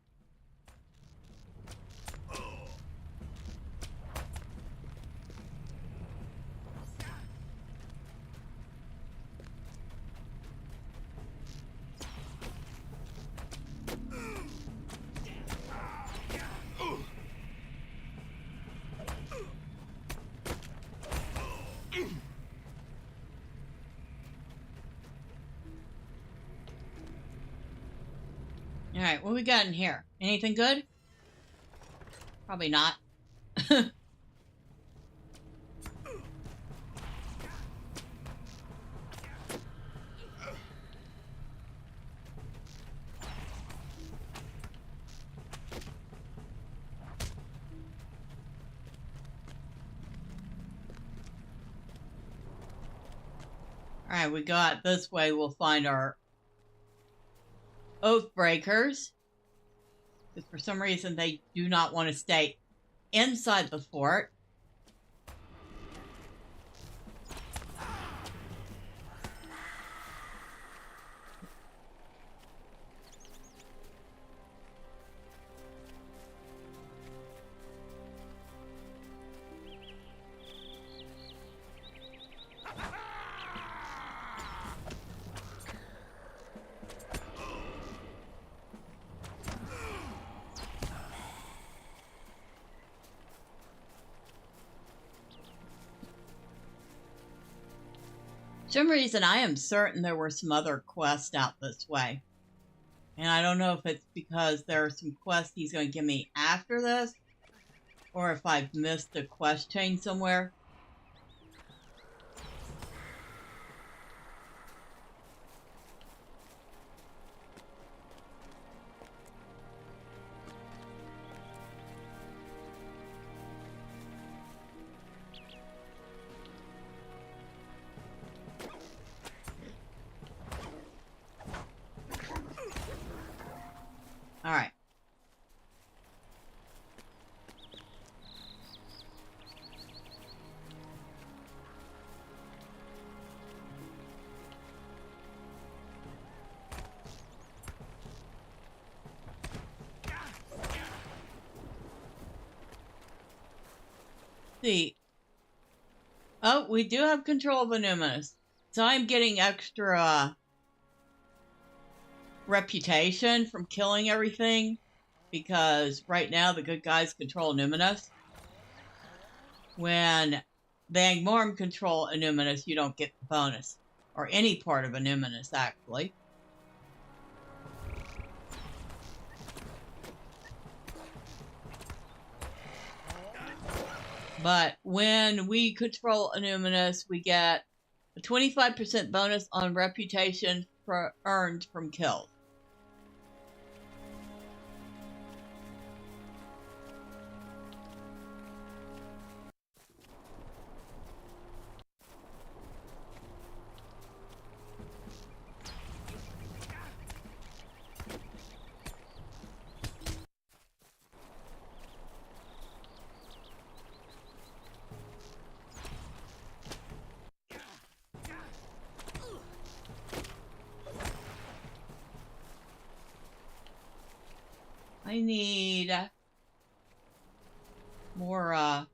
Alright, what we got in here? Anything good? Probably not. Alright, we got this way. We'll find our oath breakers. Because for some reason they do not want to stay inside the fort. For some reason, I am certain there were some other quests out this way. And I don't know if it's because there are some quests he's going to give me after this, or if I've missed a quest chain somewhere. All right. See. Oh, we do have control of Illuminus. So I'm getting extra reputation from killing everything, because right now the good guys control Illuminus. When the Angmorum control Illuminus, you don't get the bonus, or any part of Illuminus actually. But when we control Illuminus, we get a 25% bonus on reputation earned from kills. I need more, of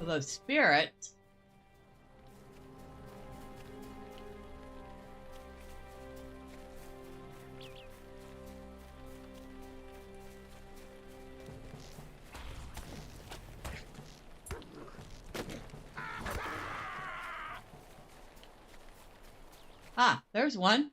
those spirits. Ah, there's one.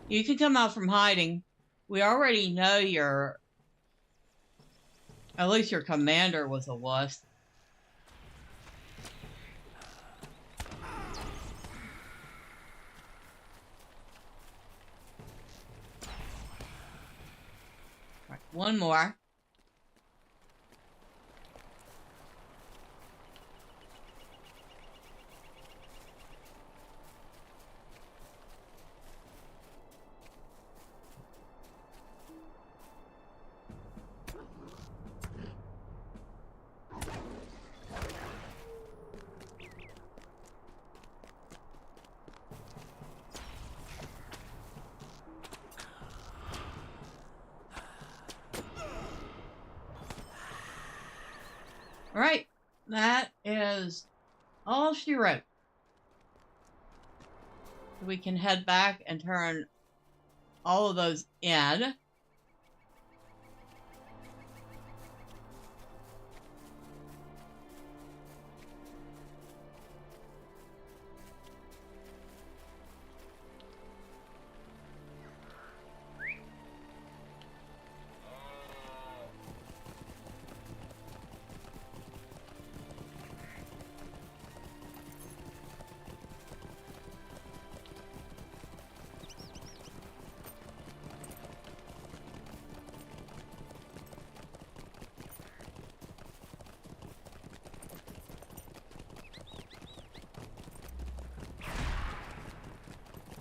You can come out from hiding. We already know at least your commander was a wuss. Right, one more. All right, that is all she wrote. We can head back and turn all of those in.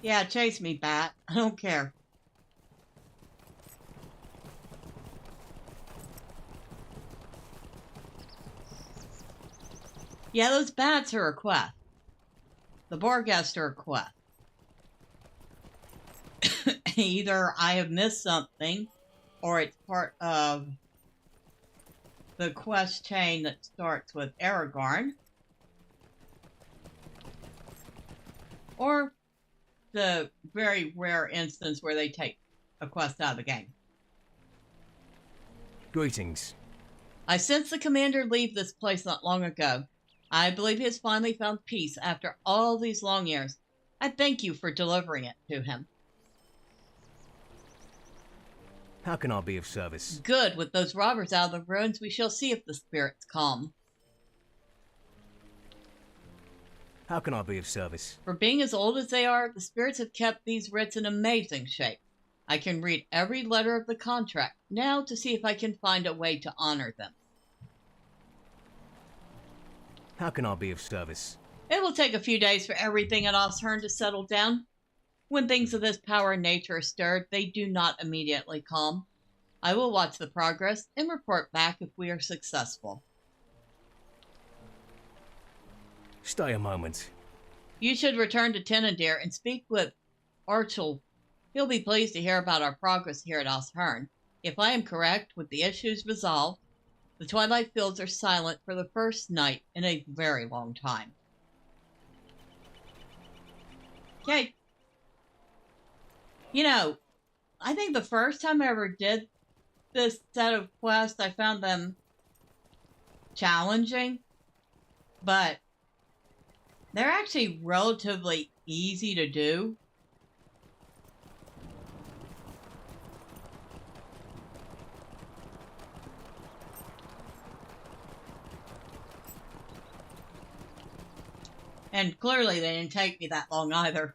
Yeah, chase me, bat. I don't care. Yeah, those bats are a quest. The Borghest are a quest. Either I have missed something, or it's part of the quest chain that starts with Aragorn, or the very rare instance where they take a quest out of the game. Greetings. I sensed the commander leave this place not long ago. I believe he has finally found peace after all these long years. I thank you for delivering it to him. How can I be of service? Good. With those robbers out of the ruins, we shall see if the spirits calm. How can I be of service? For being as old as they are, the spirits have kept these writs in amazing shape. I can read every letter of the contract now to see if I can find a way to honor them. How can I be of service? It will take a few days for everything at Thormurn to settle down. When things of this power and nature are stirred, they do not immediately calm. I will watch the progress and report back if we are successful. Stay a moment. You should return to Tinnudir and speak with Archel. He'll be pleased to hear about our progress here at Thormurn. If I am correct, with the issues resolved, the Twilight Fields are silent for the first night in a very long time. Okay. You know, I think the first time I ever did this set of quests, I found them challenging, but they're actually relatively easy to do. And clearly they didn't take me that long either.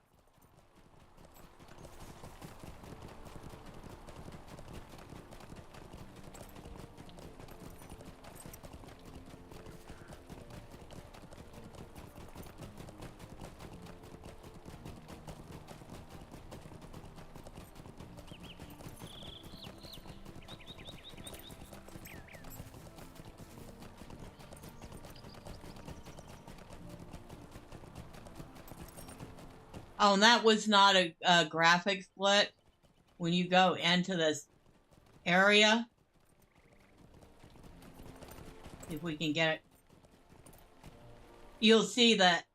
Oh, and that was not a graphic split. When you go into this area, if we can get it, you'll see that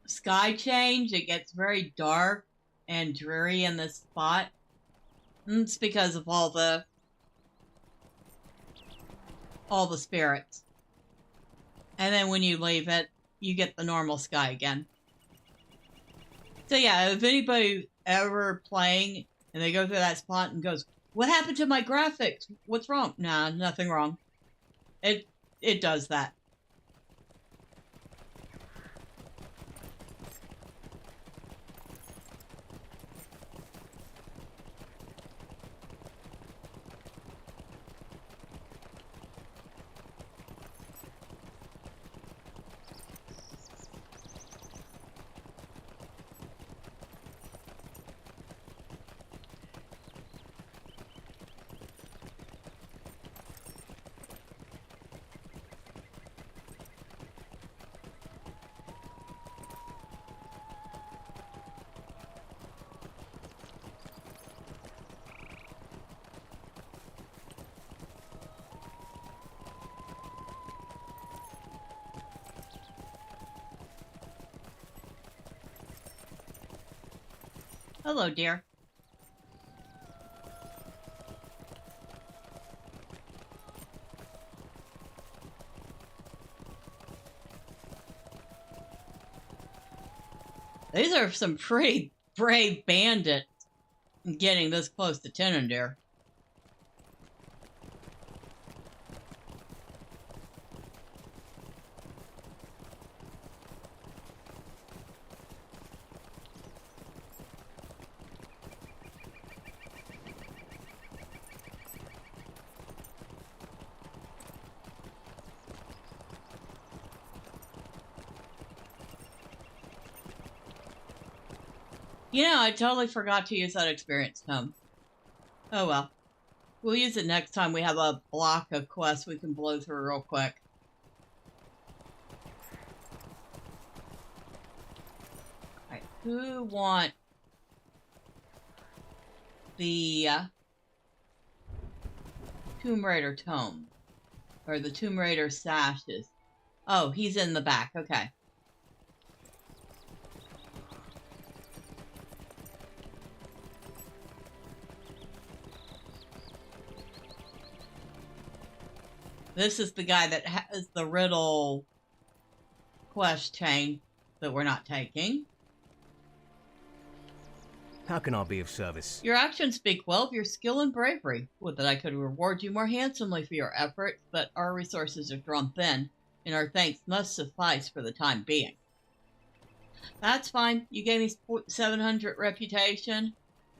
sky change. It gets very dark and dreary in this spot. And it's because of all the spirits. And then when you leave it, you get the normal sky again. So yeah, if anybody ever playing and they go through that spot and goes, "What happened to my graphics? What's wrong?" Nah, nothing wrong. It does that. Hello, dear. These are some pretty brave bandits getting this close to Tinnudir. You know, I totally forgot to use that experience tome. Oh well. We'll use it next time we have a block of quests we can blow through real quick. Alright, who want the Tomb Raider tome? Or the Tomb Raider sashes? Oh, he's in the back, okay. This is the guy that has the riddle quest chain that we're not taking. How can I be of service? Your actions speak well of your skill and bravery. Would that I could reward you more handsomely for your efforts, but our resources are drawn thin, and our thanks must suffice for the time being. That's fine. You gave me 700 reputation.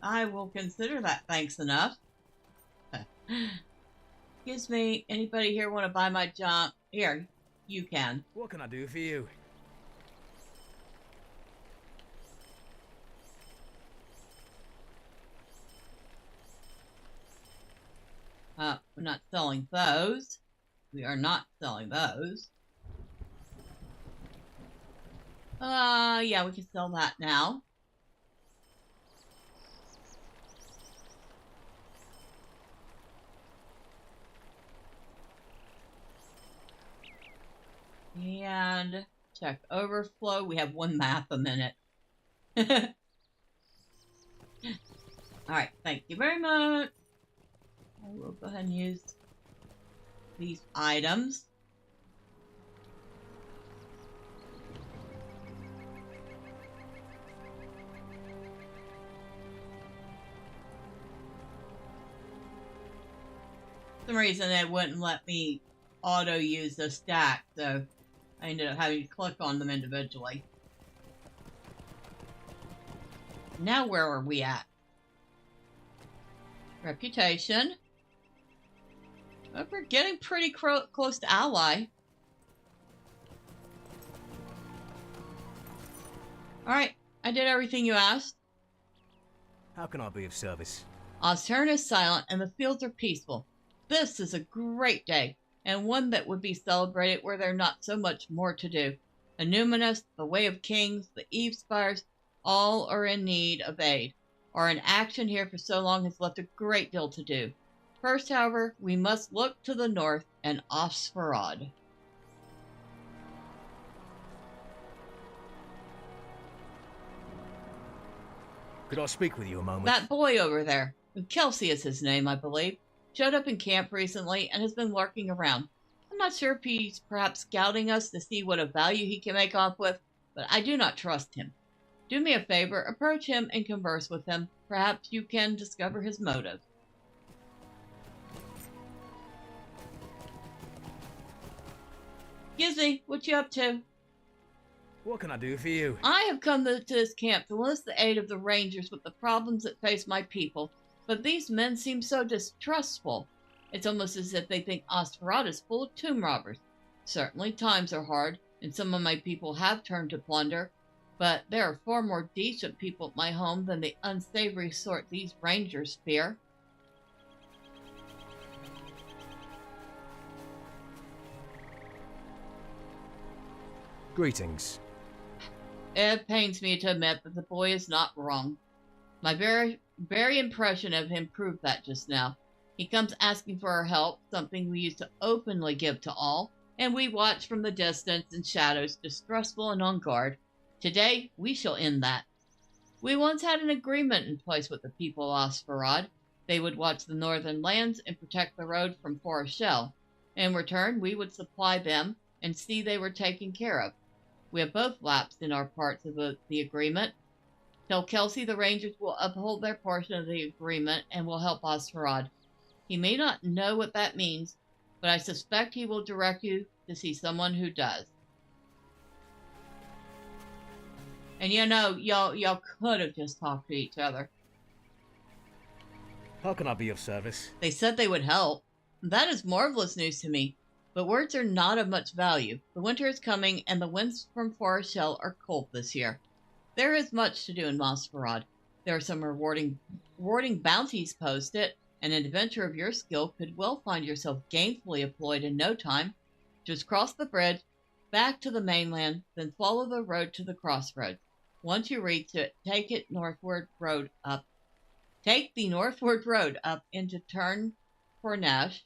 I will consider that thanks enough. Excuse me, anybody here want to buy my junk? Here, you can. What can I do for you? We're not selling those. We are not selling those. Yeah, we can sell that now. And check overflow. We have one map a minute. Alright, thank you very much. I will go ahead and use these items. For some reason they wouldn't let me auto use the stack, so I ended up having to click on them individually. Now where are we at? Reputation. Oh, we're getting pretty close to ally. Alright, I did everything you asked. How can I be of service? Ozturn is silent and the fields are peaceful. This is a great day, and one that would be celebrated were there not so much more to do. Illuminous, the Way of Kings, the Eve Spires, all are in need of aid. Our inaction here for so long has left a great deal to do. First, however, we must look to the north and Osferod. Could I speak with you a moment? That boy over there, Kelsey is his name, I believe, showed up in camp recently and has been lurking around. I'm not sure if he's perhaps scouting us to see what a value he can make off with, but I do not trust him. Do me a favor, approach him and converse with him. Perhaps you can discover his motive. Excuse me, what you up to? What can I do for you? I have come to this camp to enlist the aid of the rangers with the problems that face my people, but these men seem so distrustful. It's almost as if they think Osferod is full of tomb robbers. Certainly times are hard, and some of my people have turned to plunder, but there are far more decent people at my home than the unsavory sort these rangers fear. Greetings. It pains me to admit that the boy is not wrong. My very impression of him proved that just now. He comes asking for our help, something we used to openly give to all, and we watch from the distance in shadows, distrustful and on guard. Today, we shall end that. We once had an agreement in place with the people of Osferod. They would watch the northern lands and protect the road from Forest Shell. In return, we would supply them and see they were taken care of. We have both lapsed in our parts of the agreement. Tell Kelsey the Rangers will uphold their portion of the agreement and will help Osferod. He may not know what that means, but I suspect he will direct you to see someone who does. And you know, y'all could have just talked to each other. How can I be of service? They said they would help. That is marvelous news to me, but words are not of much value. The winter is coming, and the winds from Forest Shell are cold this year. There is much to do in Mosferad. There are some rewarding bounties posted. An adventure of your skill could well find yourself gainfully employed in no time. Just cross the bridge, back to the mainland, then follow the road to the crossroads. Once you reach it, take the northward road up into Turnfornash,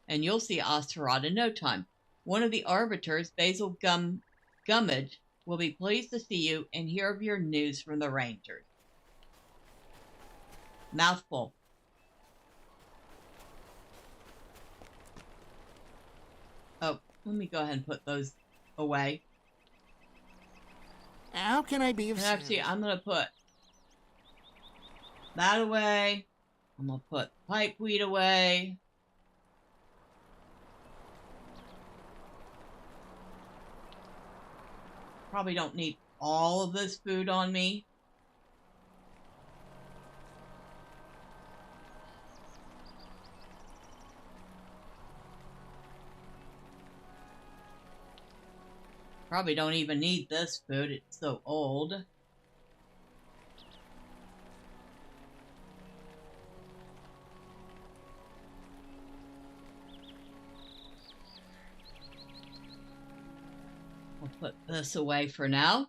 and you'll see Osferod in no time. One of the arbiters, Basil Gummidge, will be pleased to see you and hear of your news from the Rangers. Mouthful. Oh, let me go ahead and put those away. How can I be of service? Actually, I'm going to put that away. I'm going to put pipeweed away. Probably don't need all of this food on me. Probably don't even need this food, it's so old. I'll put this away for now.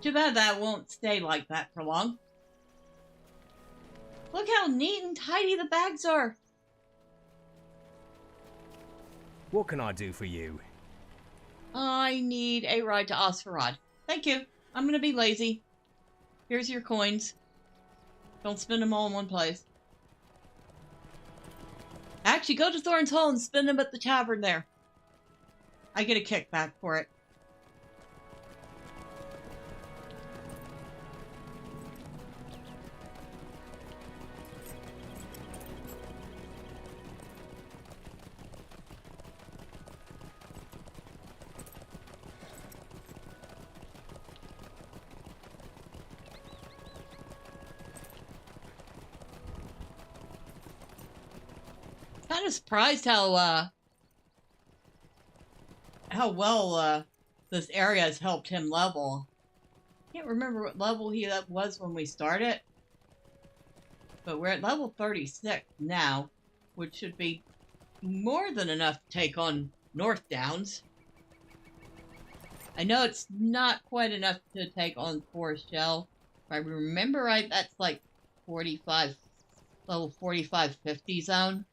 Too bad that won't stay like that for long. Look how neat and tidy the bags are. What can I do for you? I need a ride to Osferod. Thank you. I'm going to be lazy. Here's your coins. Don't spend them all in one place. Actually, go to Thorn's Hall and spend them at the tavern there. I get a kickback for it. Kind of surprised how well this area has helped him level. Can't remember what level he was when we started, but we're at level 36 now, which should be more than enough to take on North Downs. I know it's not quite enough to take on Forest Shell. If I remember right, that's like 45, level 45-50 zone.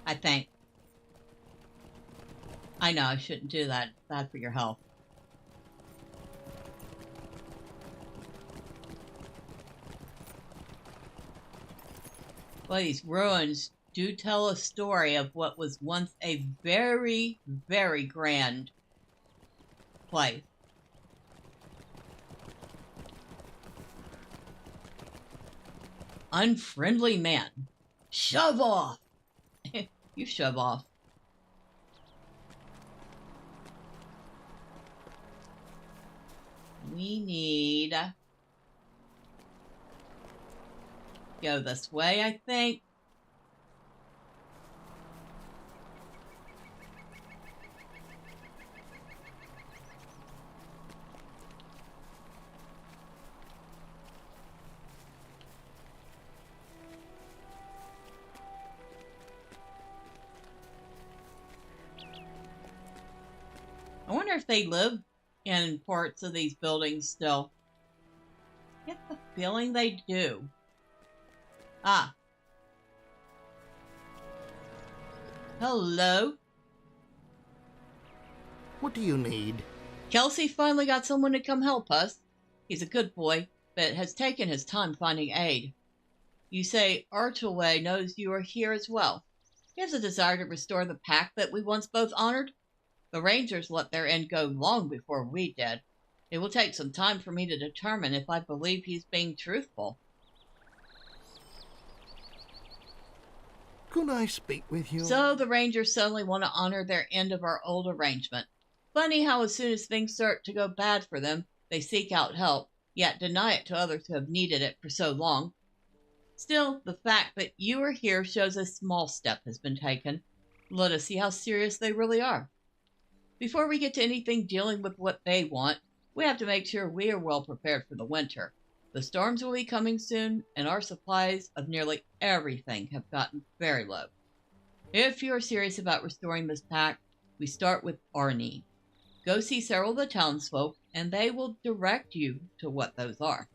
I think. I know I shouldn't do that. It's bad for your health. Well, these ruins do tell a story of what was once a very, very grand place. Unfriendly man. Shove off! You shove off. We need... go this way, I think. I wonder if they live in parts of these buildings still. Get the feeling they do. Ah. Hello. What do you need? Kelsey finally got someone to come help us. He's a good boy, but has taken his time finding aid. You say Archway knows you are here as well. He has a desire to restore the pact that we once both honored. The Rangers let their end go long before we did. It will take some time for me to determine if I believe he's being truthful. Could I speak with you? So the Rangers suddenly want to honor their end of our old arrangement. Funny how as soon as things start to go bad for them, they seek out help, yet deny it to others who have needed it for so long. Still, the fact that you are here shows a small step has been taken. Let us see how serious they really are. Before we get to anything dealing with what they want, we have to make sure we are well prepared for the winter. The storms will be coming soon, and our supplies of nearly everything have gotten very low. If you are serious about restoring this pact, we start with Arnie. Go see several of the townsfolk, and they will direct you to what those are.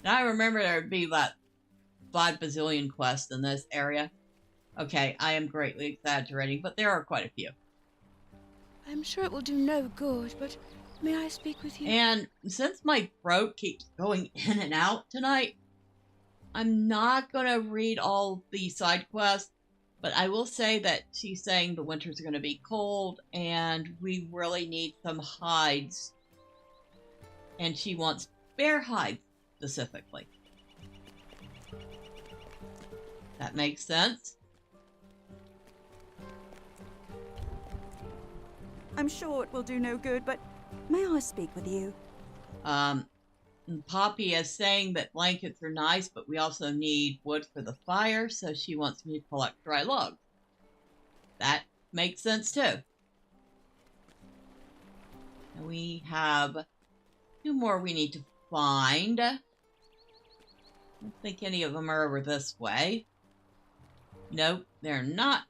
Now I remember there would be like 5 bazillion quests in this area. Okay, I am greatly exaggerating, but there are quite a few. I'm sure it will do no good, but may I speak with you? And since my throat keeps going in and out tonight, I'm not going to read all the side quests, but I will say that she's saying the winters are going to be cold, and we really need some hides. And she wants bear hides. Specifically. That makes sense. I'm sure it will do no good, but may I speak with you? Poppy is saying that blankets are nice, but we also need wood for the fire, so she wants me to collect dry logs. That makes sense too. And we have 2 more we need to find. I don't think any of them are over this way. Nope, they're not.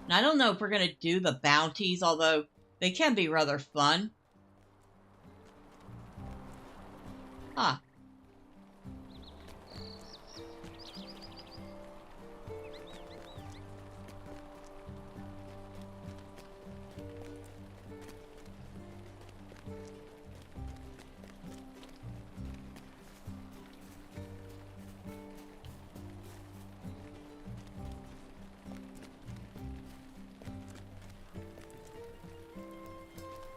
And I don't know if we're going to do the bounties, although they can be rather fun. Ah.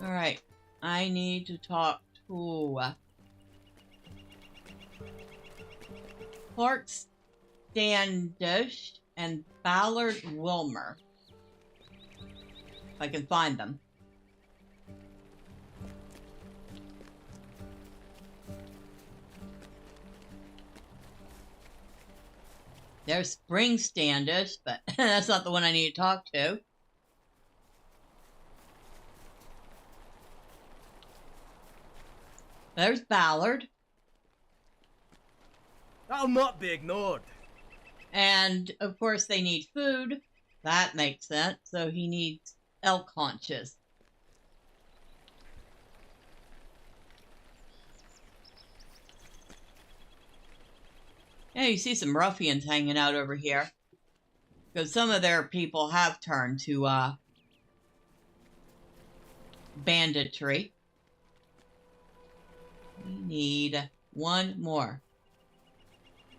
Alright, I need to talk to Clark Standish and Ballard Wilmer. If I can find them. There's Spring Standish, but that's not the one I need to talk to. There's Ballard. I'll not be ignored. And, of course, they need food. That makes sense. So he needs elk haunches. Yeah, you see some ruffians hanging out over here. Because some of their people have turned to banditry. We need 1 more.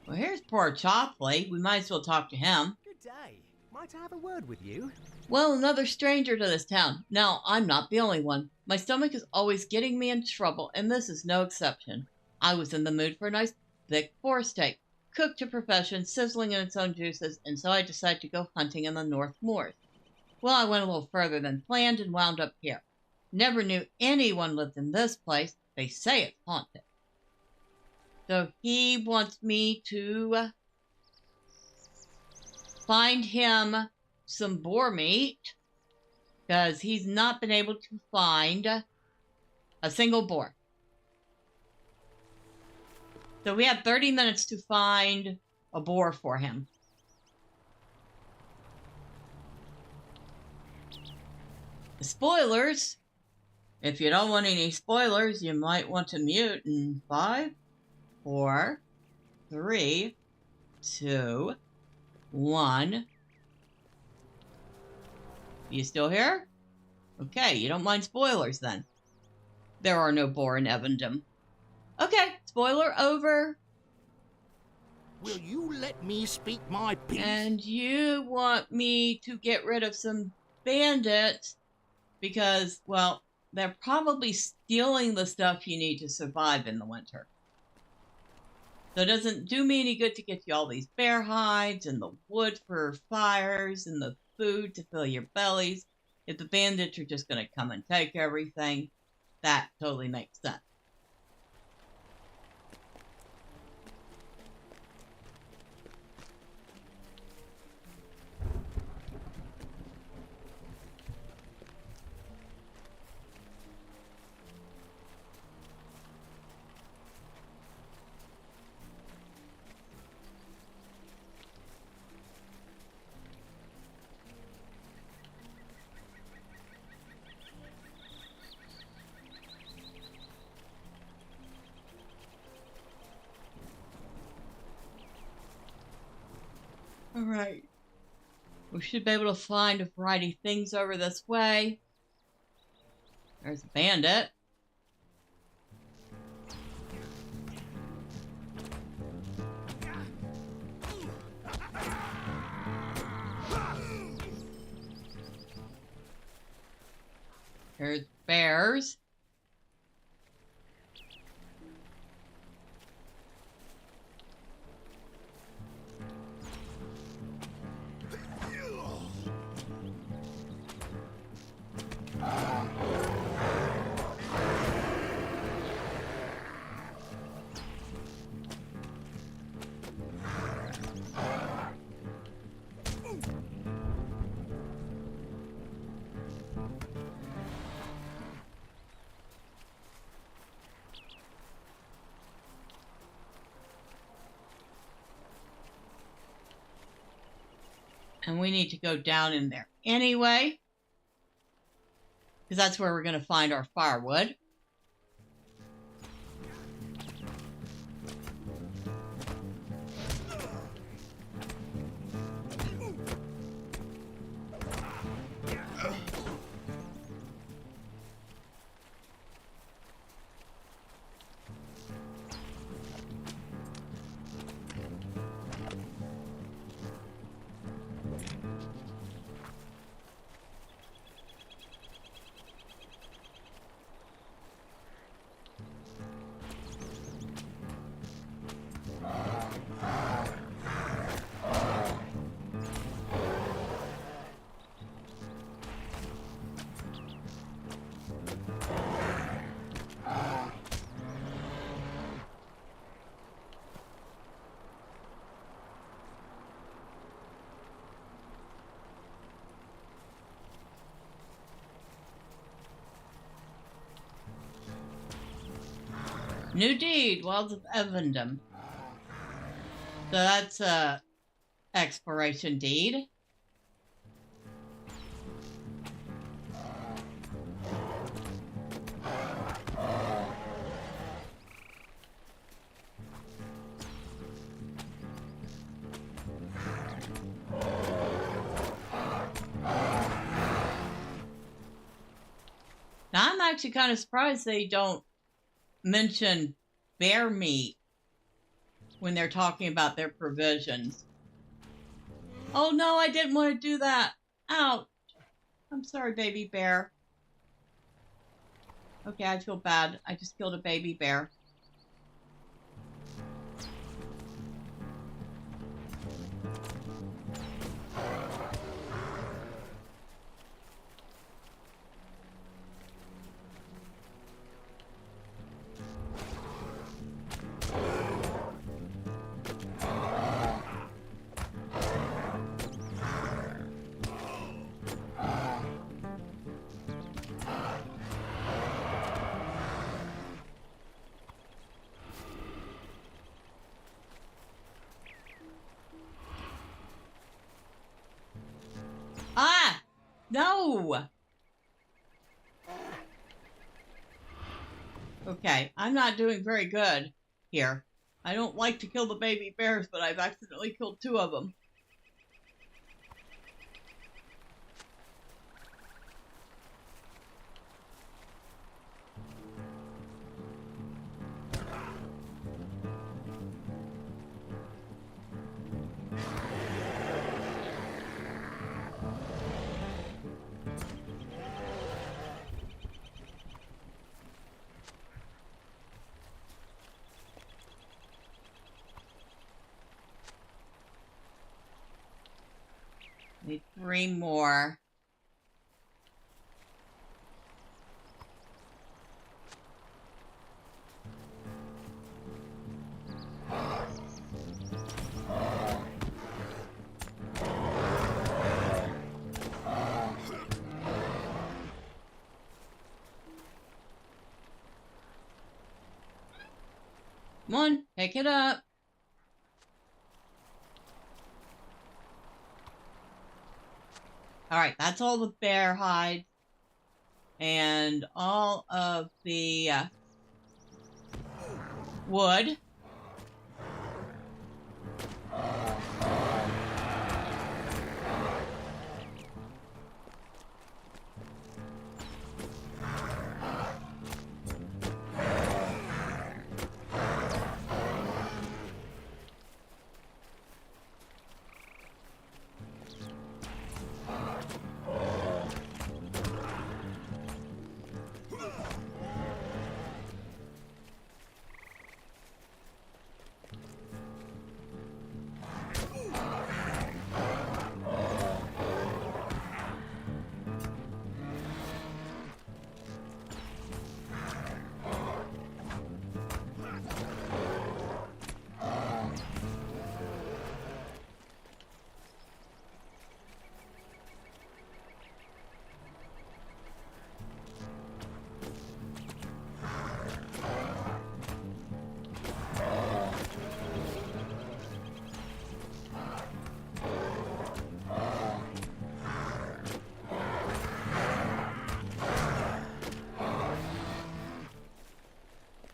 Well, here's poor Chopley. We might as well talk to him. Good day. Might I have a word with you? Well, another stranger to this town. Now, I'm not the only one. My stomach is always getting me in trouble, and this is no exception. I was in the mood for a nice, thick boar steak, cooked to perfection, sizzling in its own juices, and so I decided to go hunting in the North Moors. Well, I went a little further than planned and wound up here. Never knew anyone lived in this place. They say it's haunted. So he wants me to find him some boar meat, because he's not been able to find a single boar. So we have 30 minutes to find a boar for him. Spoilers. If you don't want any spoilers, you might want to mute in 5, 4, 3, 2, 1. You still here? Okay, you don't mind spoilers then. There are no bore in Evendom. Okay, spoiler over. Will you let me speak my piece? And you want me to get rid of some bandits because, well, they're probably stealing the stuff you need to survive in the winter. So it doesn't do me any good to get you all these bear hides and the wood for fires and the food to fill your bellies. If the bandits are just going to come and take everything, that totally makes sense. Alright. We should be able to find a variety of things over this way. There's a bandit. There's bears. And we need to go down in there anyway, because that's where we're going to find our firewood. New deed, Wilds of Evendom. So that's a exploration deed. Now I'm actually kind of surprised they don't mention bear meat when they're talking about their provisions. Oh no, I didn't want to do that. Ouch. I'm sorry, baby bear. Okay, I feel bad. I just killed a baby bear. Ah! No! Okay, I'm not doing very good here. I don't like to kill the baby bears, but I've accidentally killed 2 of them. Need 3 more. Come on, pick it up. Alright, that's all the bear hide. And all of the wood.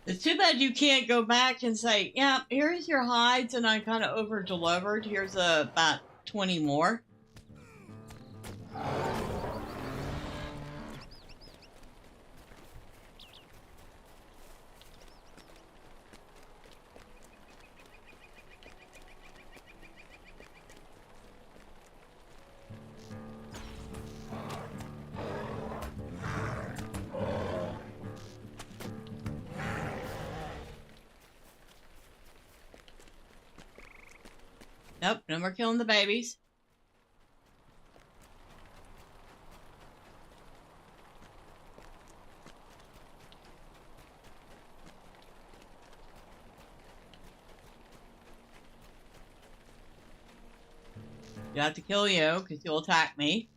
It's too bad you can't go back and say, yeah, here's your hides, and I kind of over-delivered. Here's about 20 more. Nope, no more killing the babies. You have to kill you, because you'll attack me.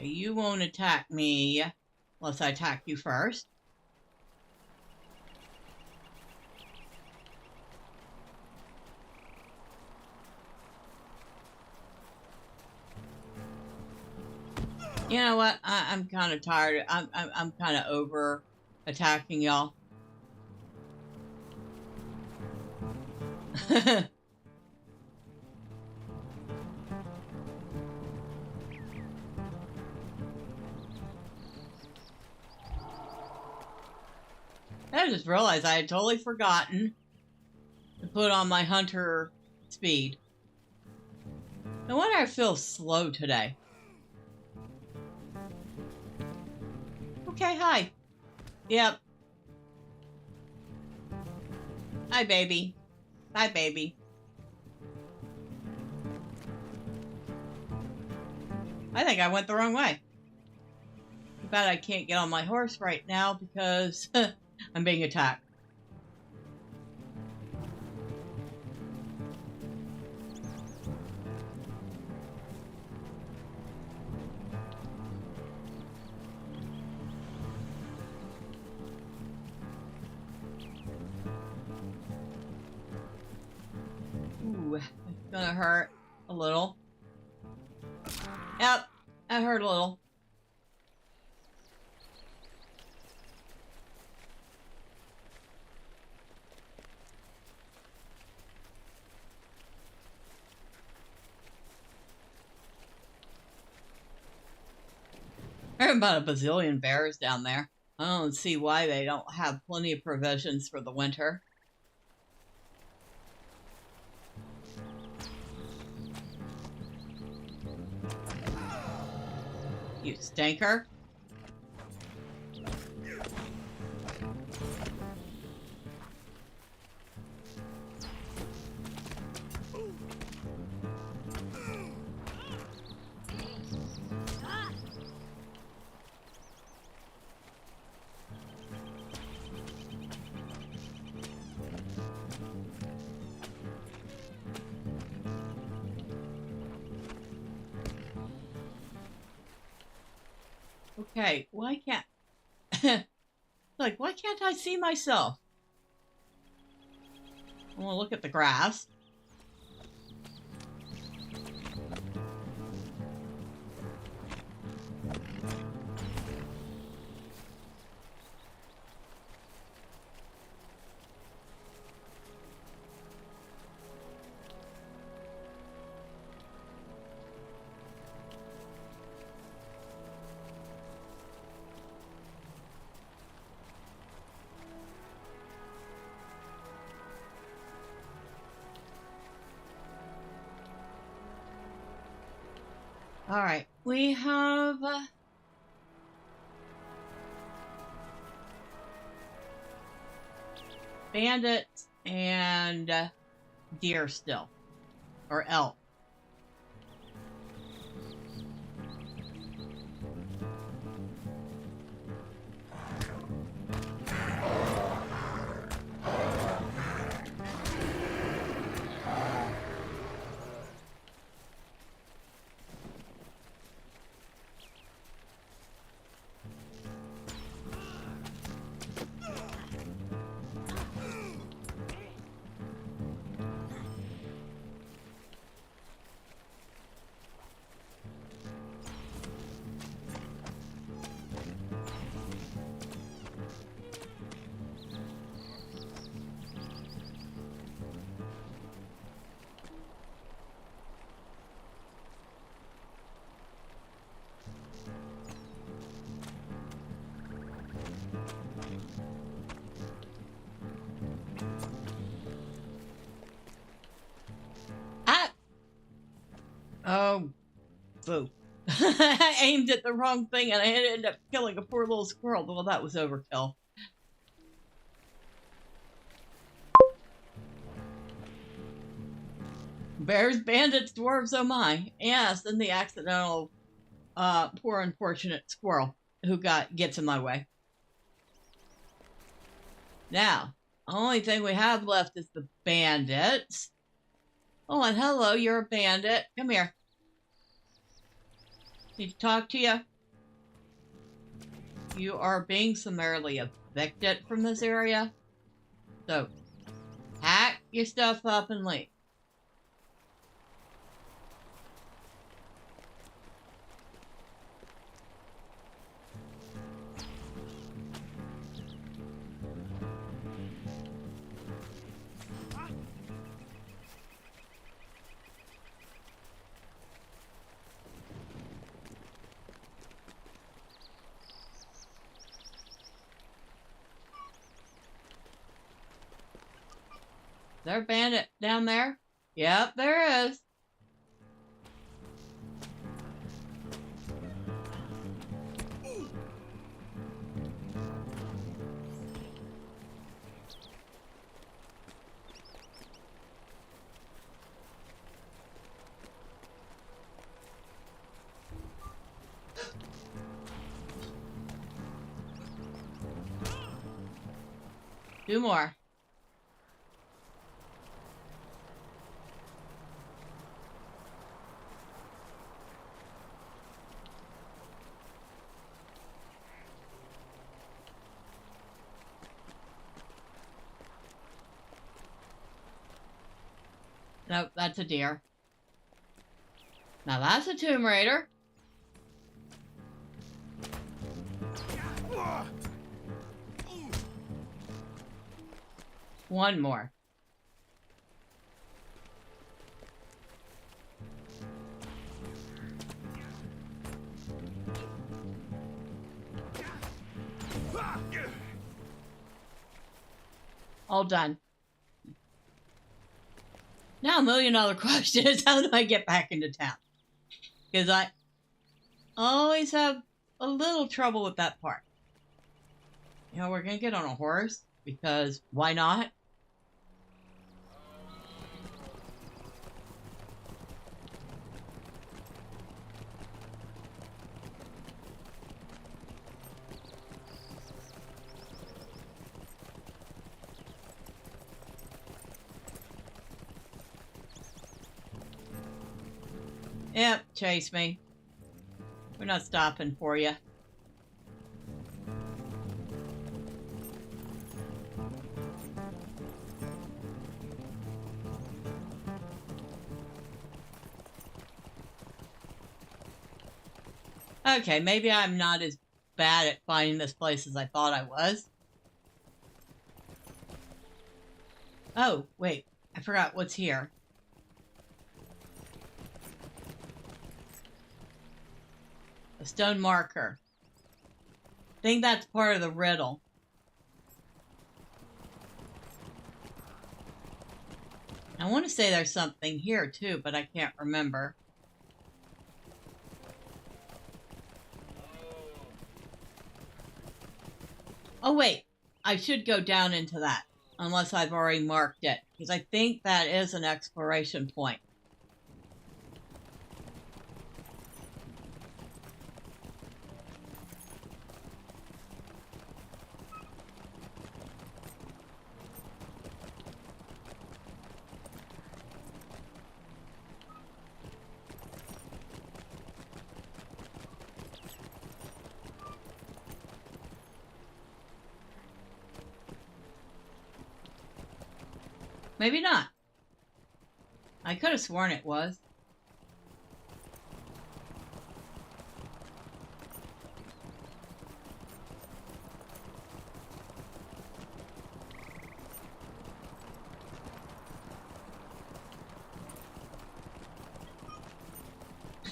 You won't attack me unless I attack you first. You know what? I'm kind of tired. I'm kind of over attacking y'all. I just realized I had totally forgotten to put on my hunter speed. No wonder I feel slow today. Okay, hi. Yep. Hi, baby. Bye, baby. I think I went the wrong way. Too bad I can't get on my horse right now because I'm being attacked. gonna hurt a little. Yep, that hurt a little. There are about a bazillion bears down there. I don't see why they don't have plenty of provisions for the winter. You stinker. Okay, why can't... like, why can't I see myself? I want to look at the grass. All right, we have bandits and deer still, or elk. Oh, boo. I aimed at the wrong thing and I ended up killing a poor little squirrel. Well, that was overkill. Bears, bandits, dwarves, oh my. Yes, and the accidental, poor unfortunate squirrel who gets in my way. Now, the only thing we have left is the bandits. Oh, and hello, you're a bandit. Come here. Need to talk to you. You are being summarily evicted from this area. So, pack your stuff up and leave. Is there a bandit down there? Yep, there is. Two more. Nope, that's a deer. Now that's a Tomb Raider. One more. All done. Now $1 million question is, how do I get back into town? Because I always have a little trouble with that part. You know, we're going to get on a horse, because why not? Yep, chase me. We're not stopping for you. Okay, maybe I'm not as bad at finding this place as I thought I was. Oh, wait. I forgot what's here. A stone marker. I think that's part of the riddle. I want to say there's something here too, but I can't remember. Oh wait, I should go down into that, unless I've already marked it, because I think that is an exploration point. Maybe not. I could have sworn it was.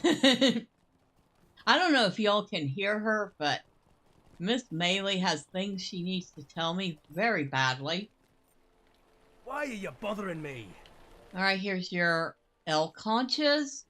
I don't know if y'all can hear her, but Miss Maylie has things she needs to tell me very badly. Why are you bothering me? All right, here's your elk conches.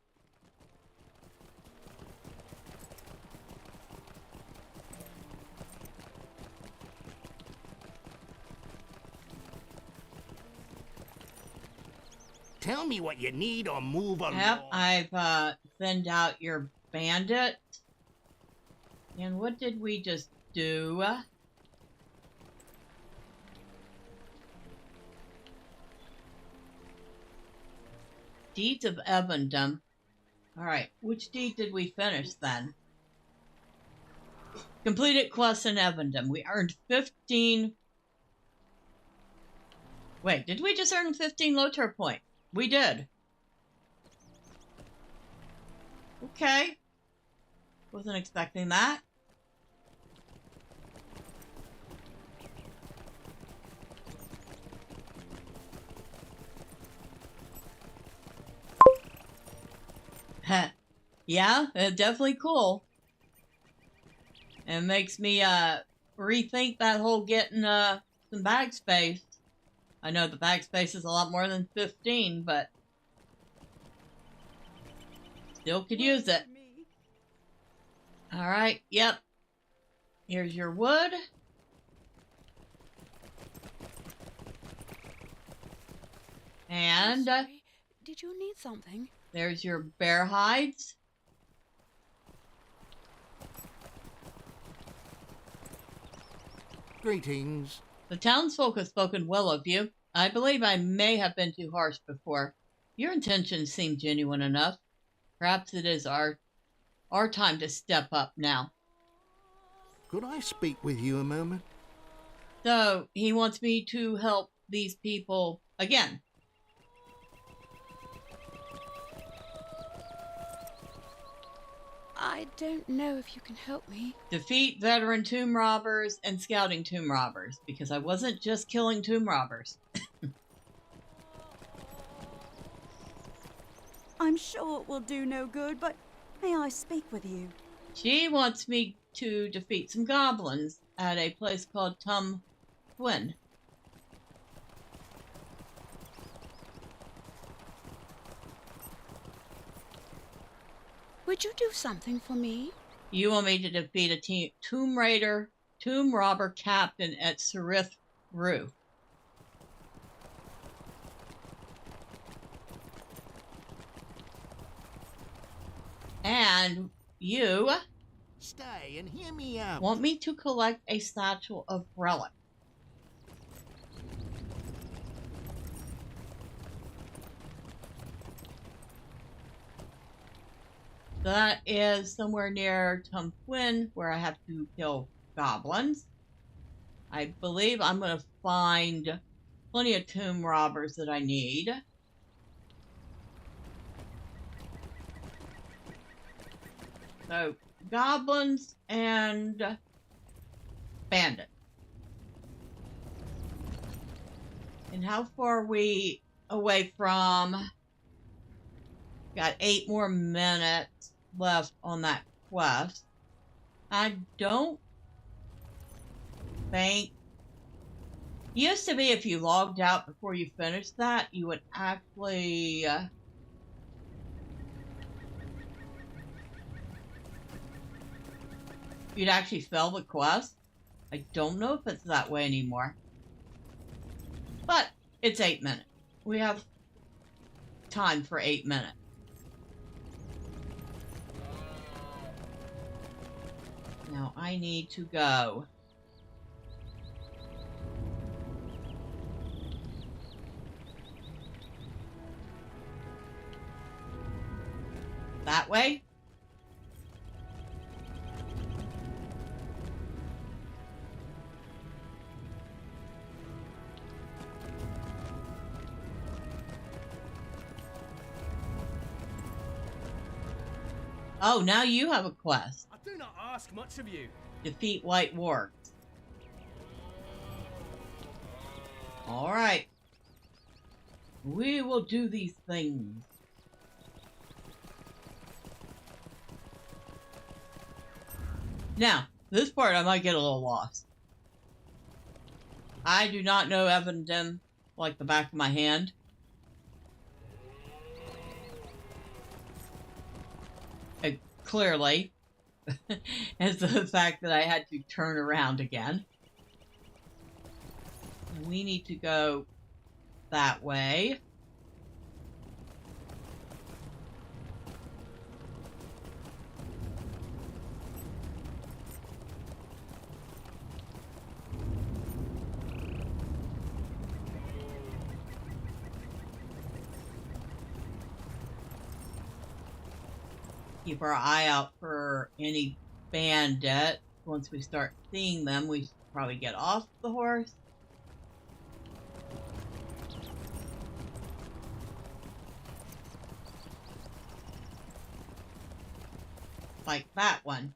Tell me what you need or move along. Yep, I've thinned out your bandit. And what did we just do? Deeds of Evendom. Alright, which deed did we finish then? Completed quests in Evendom. We earned 15... Wait, did we just earn 15 LOTRO points? We did. Okay. Wasn't expecting that. Yeah, it's definitely cool. It makes me rethink that whole getting some bag space. I know the bag space is a lot more than 15, but still could use it. Alright, yep. Here's your wood. And Sorry, did you need something? there's your bear hides. Greetings. The townsfolk have spoken well of you. I believe I may have been too harsh before. Your intentions seem genuine enough. Perhaps it is our time to step up now. Could I speak with you a moment? So, he wants me to help these people again. I don't know if you can help me. Defeat veteran tomb robbers and scouting tomb robbers, because I wasn't just killing tomb robbers. I'm sure it will do no good, but may I speak with you? She wants me to defeat some goblins at a place called Thormurn. Would you do something for me? You want me to defeat a tomb robber captain at Rue. And you Stay and hear me out. want me to collect a statue of relic. That is somewhere near Thormurn, where I have to kill goblins. I believe I'm going to find plenty of tomb robbers that I need. So, goblins and bandit. And how far are we away from? Got 8 more minutes left on that quest. I don't think... Used to be if you logged out before you finished that, you would actually... you'd actually fail the quest. I don't know if it's that way anymore. But it's 8 minutes. We have time for 8 minutes. Now I need to go. That way? Oh, now you have a quest. I do not ask much of you. Defeat white wargs. Alright. We will do these things. Now, this part I might get a little lost. I do not know Evandem like the back of my hand. Clearly, as the fact that I had to turn around again. We need to go that way. Keep our eye out for any bandit. Once we start seeing them, we should probably get off the horse. Like that one.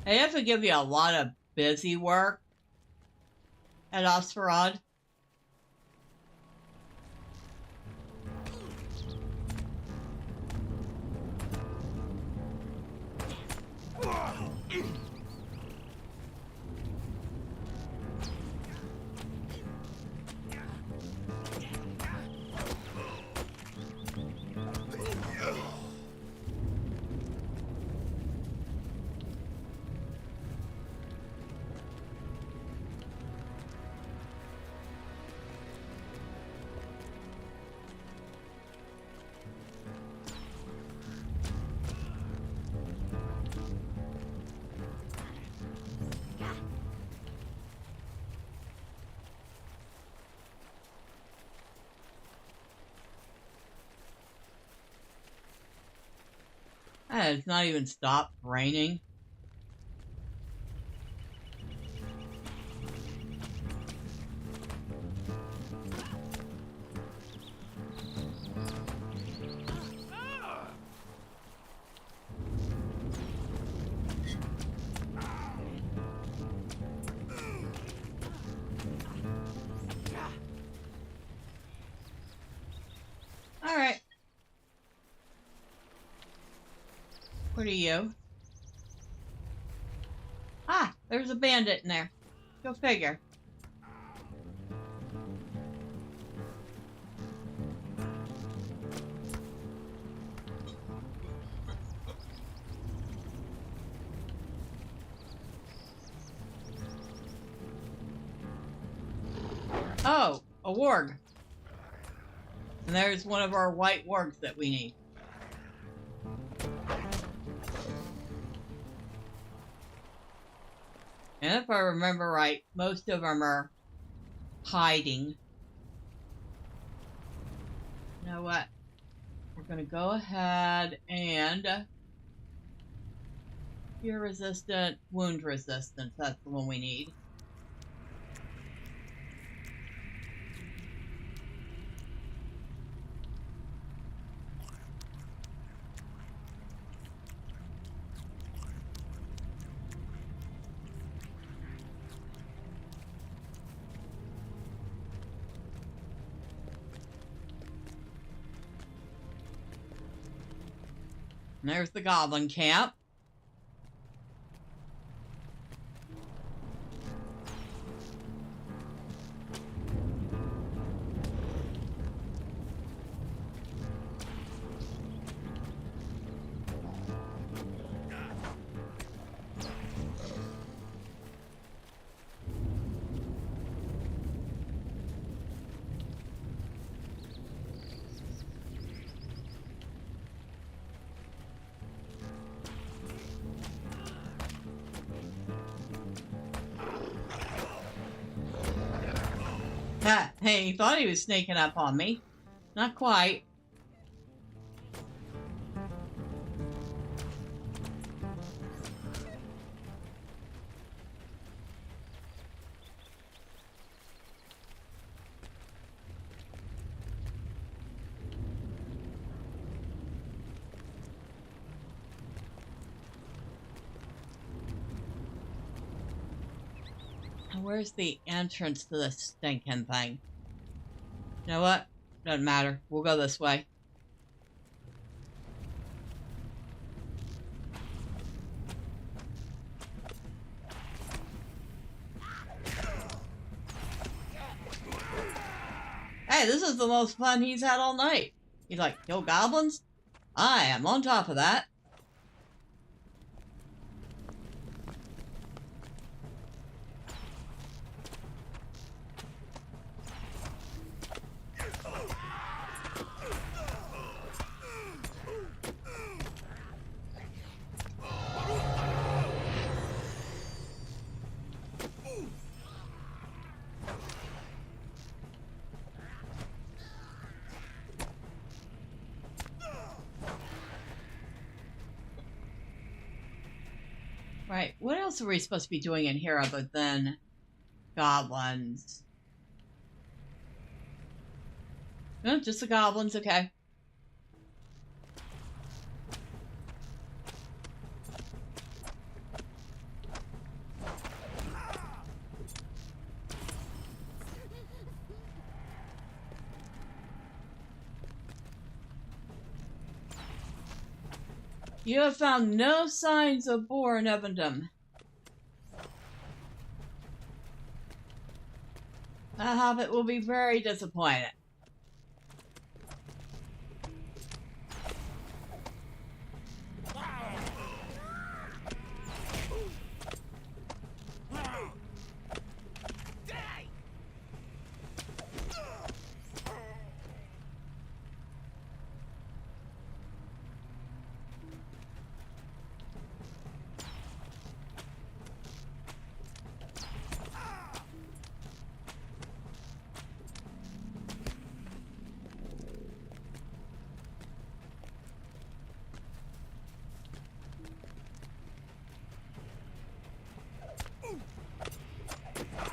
They have to give you a lot of busy work at Osferod. It's not even stopped raining. All right. What are you? Ah, there's a bandit in there. Go figure. Oh, a warg. And there's one of our white wargs that we need. And if I remember right, most of them are hiding. You know what? We're going to go ahead and fear resistant, wound resistance. That's the one we need. And there's the goblin camp. Hey, he thought he was sneaking up on me. Not quite. Where's the entrance to this stinking thing? You know what? Doesn't matter. We'll go this way. Hey, this is the most fun he's had all night. He's like, kill goblins? I am on top of that. Right, what else are we supposed to be doing in here other than goblins? No, just the goblins, okay. You have found no signs of boar in Evendom. The hobbit will be very disappointed.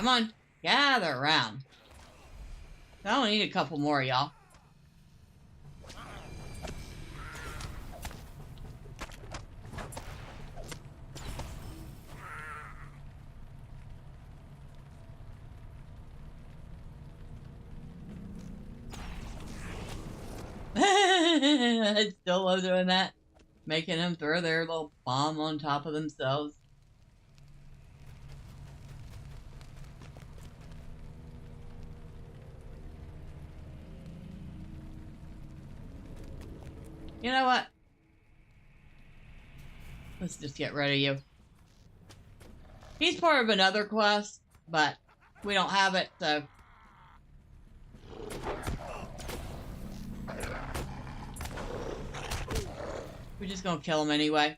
Come on, gather around. I only need a couple more, y'all. It's still doing that, making them throw their little bomb on top of themselves. You know what? Let's just get rid of you. He's part of another quest, but we don't have it, so... we're just gonna kill him anyway.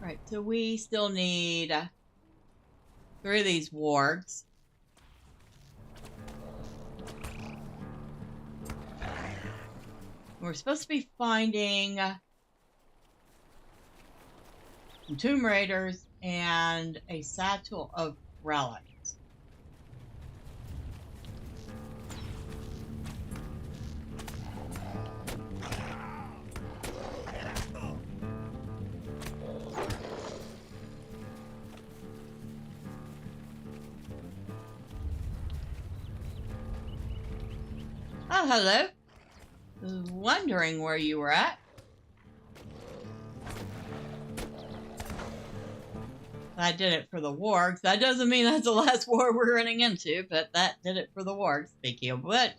Right, so we still need 3 of these wargs. We're supposed to be finding some Tomb Raiders and a satchel of relics. Oh, hello. I was wondering where you were at. I did it for the wargs. That doesn't mean that's the last war we're running into, but that did it for the wargs. Speaking of which,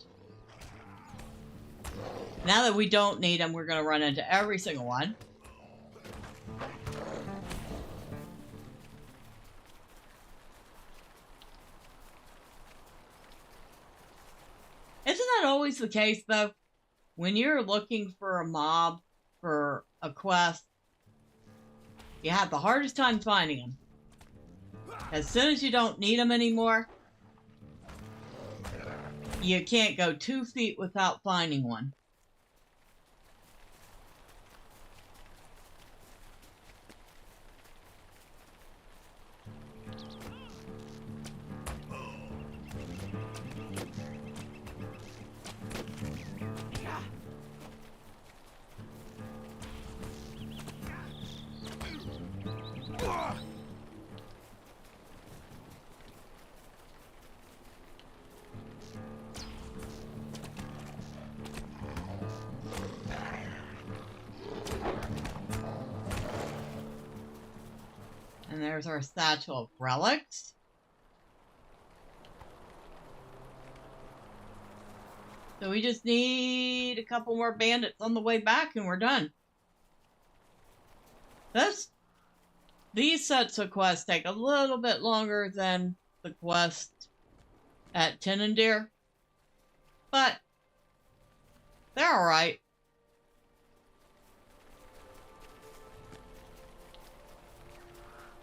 now that we don't need them, we're going to run into every single one. Isn't that always the case, though? When you're looking for a mob for a quest, you have the hardest time finding them. As soon as you don't need them anymore, you can't go 2 feet without finding one. And there's our satchel of relics. So we just need a couple more bandits on the way back and we're done. These sets of quests take a little bit longer than the quest at Tinnudir, but they're alright.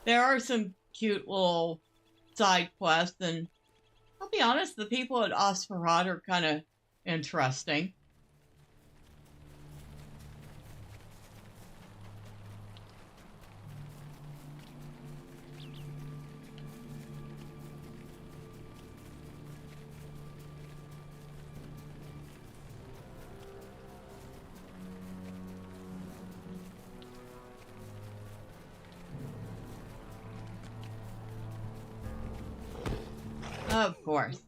There are some cute little side quests, and I'll be honest, the people at Osferad are kind of interesting. Of course.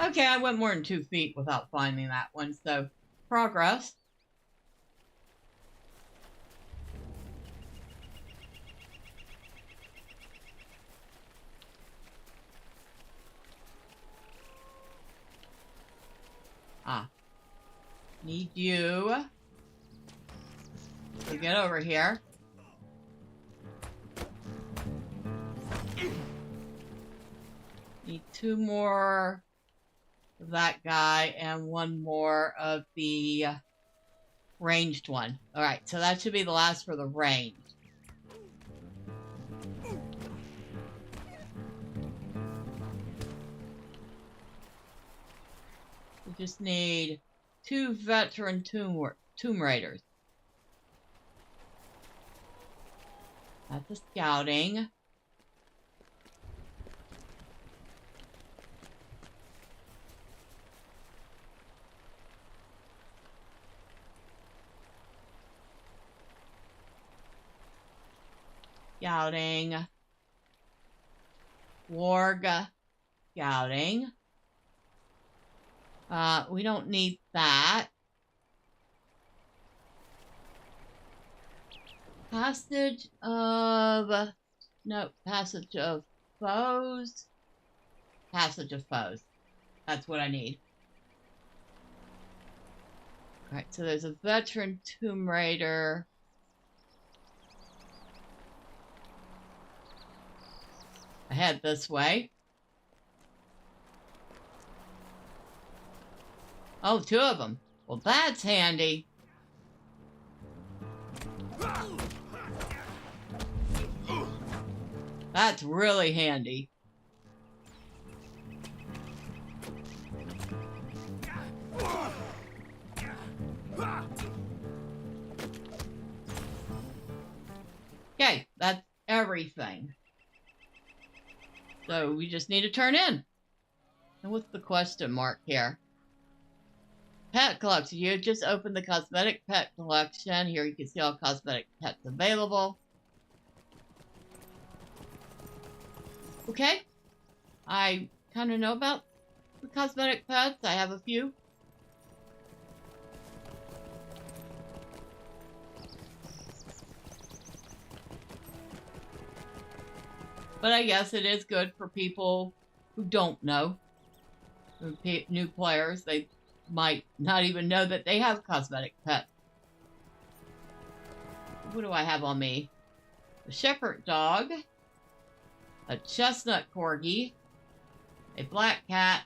Okay, I went more than 2 feet without finding that one, so progress. Ah. Need you. So get over here. Need 2 more of that guy and 1 more of the ranged one. Alright, so that should be the last for the ranged. We just need 2 veteran tomb raiders. That's the scouting. Scouting. Warg. Scouting. We don't need that. Passage of... No, passage of foes. Passage of foes. That's what I need. Alright, so there's a veteran tomb raider. I head this way. Oh, 2 of them. Well, that's handy. That's really handy. Okay, that's everything. So we just need to turn in. And what's the question mark here? Pet collection. You just opened the cosmetic pet collection. Here you can see all cosmetic pets available. Okay. I kind of know about the cosmetic pets. I have a few. But I guess it is good for people who don't know. New players, they might not even know that they have cosmetic pets. What do I have on me? A shepherd dog, a chestnut corgi, a black cat,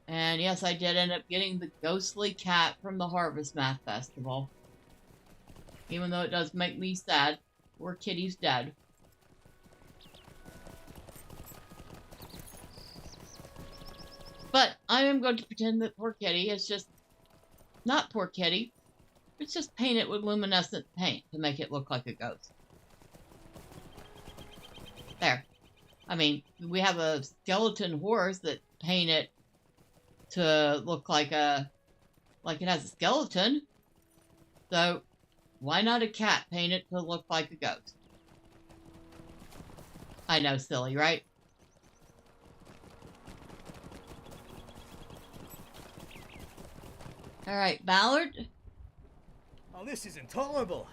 and yes, I did end up getting the ghostly cat from the Harvest Math Festival. Even though it does make me sad. Poor kitty's dead. But I am going to pretend that poor kitty is just not poor kitty. It's just painted with luminescent paint to make it look like a ghost. There. I mean, we have a skeleton horse that painted to look like it has a skeleton. So why not a cat painted to look like a ghost? I know, silly, right? All right, Ballard. Oh, this is intolerable.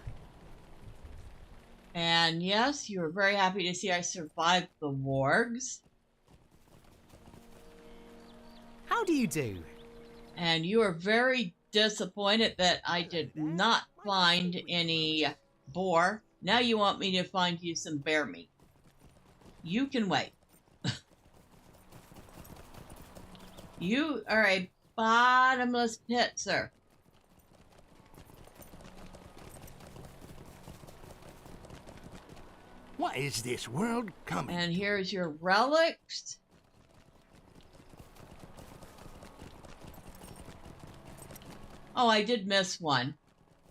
And yes, you were very happy to see I survived the wargs. How do you do? And you are very disappointed that I did not find any boar. Now you want me to find you some bear meat. You can wait. You are a bottomless pit, sir. What is this world coming? And here's your relics. Oh, I did miss one.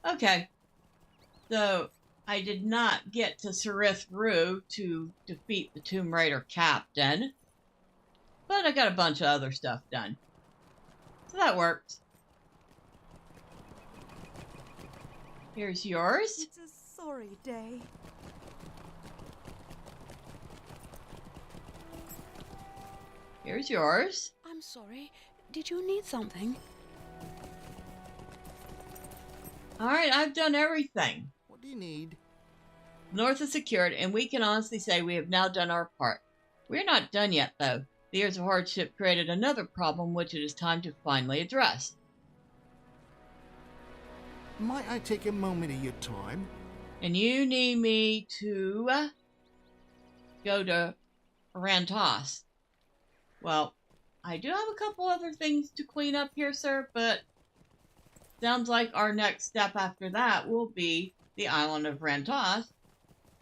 Okay. So, I did not get to Serith Rue to defeat the Tomb Raider captain. But I got a bunch of other stuff done. So that works. Here's yours. It's a sorry day. Here's yours. I'm sorry. Did you need something? Alright, I've done everything. What do you need? North is secured, and we can honestly say we have now done our part. We're not done yet, though. The years of hardship created another problem which it is time to finally address. might I take a moment of your time? And you need me to go to Rantos. Well, I do have a couple other things to clean up here, sir, but sounds like our next step after that will be the island of Rantos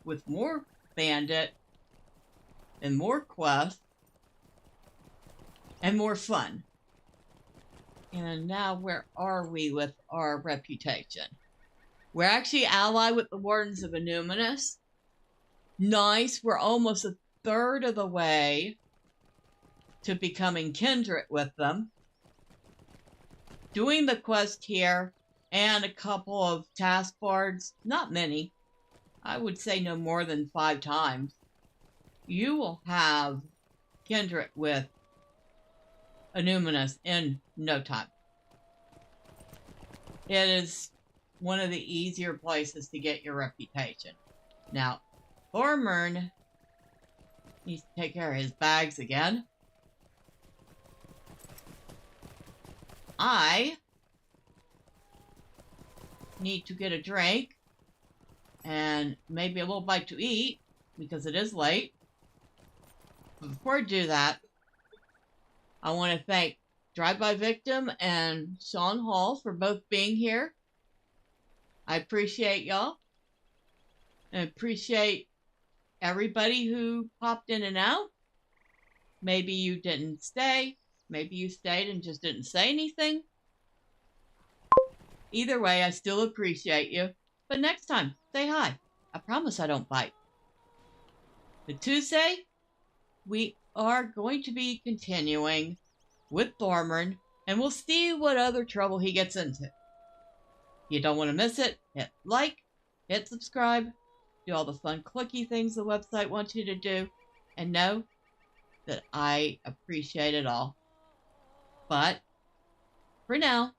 with more bandit and more quests and more fun. And now where are we with our reputation? We're actually allied with the Wardens of Illuminus. Nice, we're almost a third of the way to becoming kindred with them. Doing the quest here and a couple of task boards, not many, I would say no more than 5 times, you will have kindred with Illuminus in no time. It is one of the easier places to get your reputation. Now, Thormurn needs to take care of his bags again. I need to get a drink and maybe a little bite to eat because it is late. But before I do that, I want to thank Drive-By Victim and Sean Hall for both being here. I appreciate y'all. I appreciate everybody who popped in and out. Maybe you didn't stay. Maybe you stayed and just didn't say anything. Either way, I still appreciate you. But next time, say hi. I promise I don't bite. But Tuesday, we are going to be continuing with Thormurn, and we'll see what other trouble he gets into. You don't want to miss it. Hit like, hit subscribe, do all the fun clicky things the website wants you to do, and know that I appreciate it all. But for now,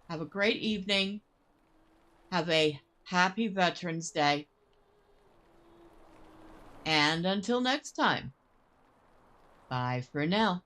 have a great evening. Have a happy Veterans Day. And until next time, bye for now.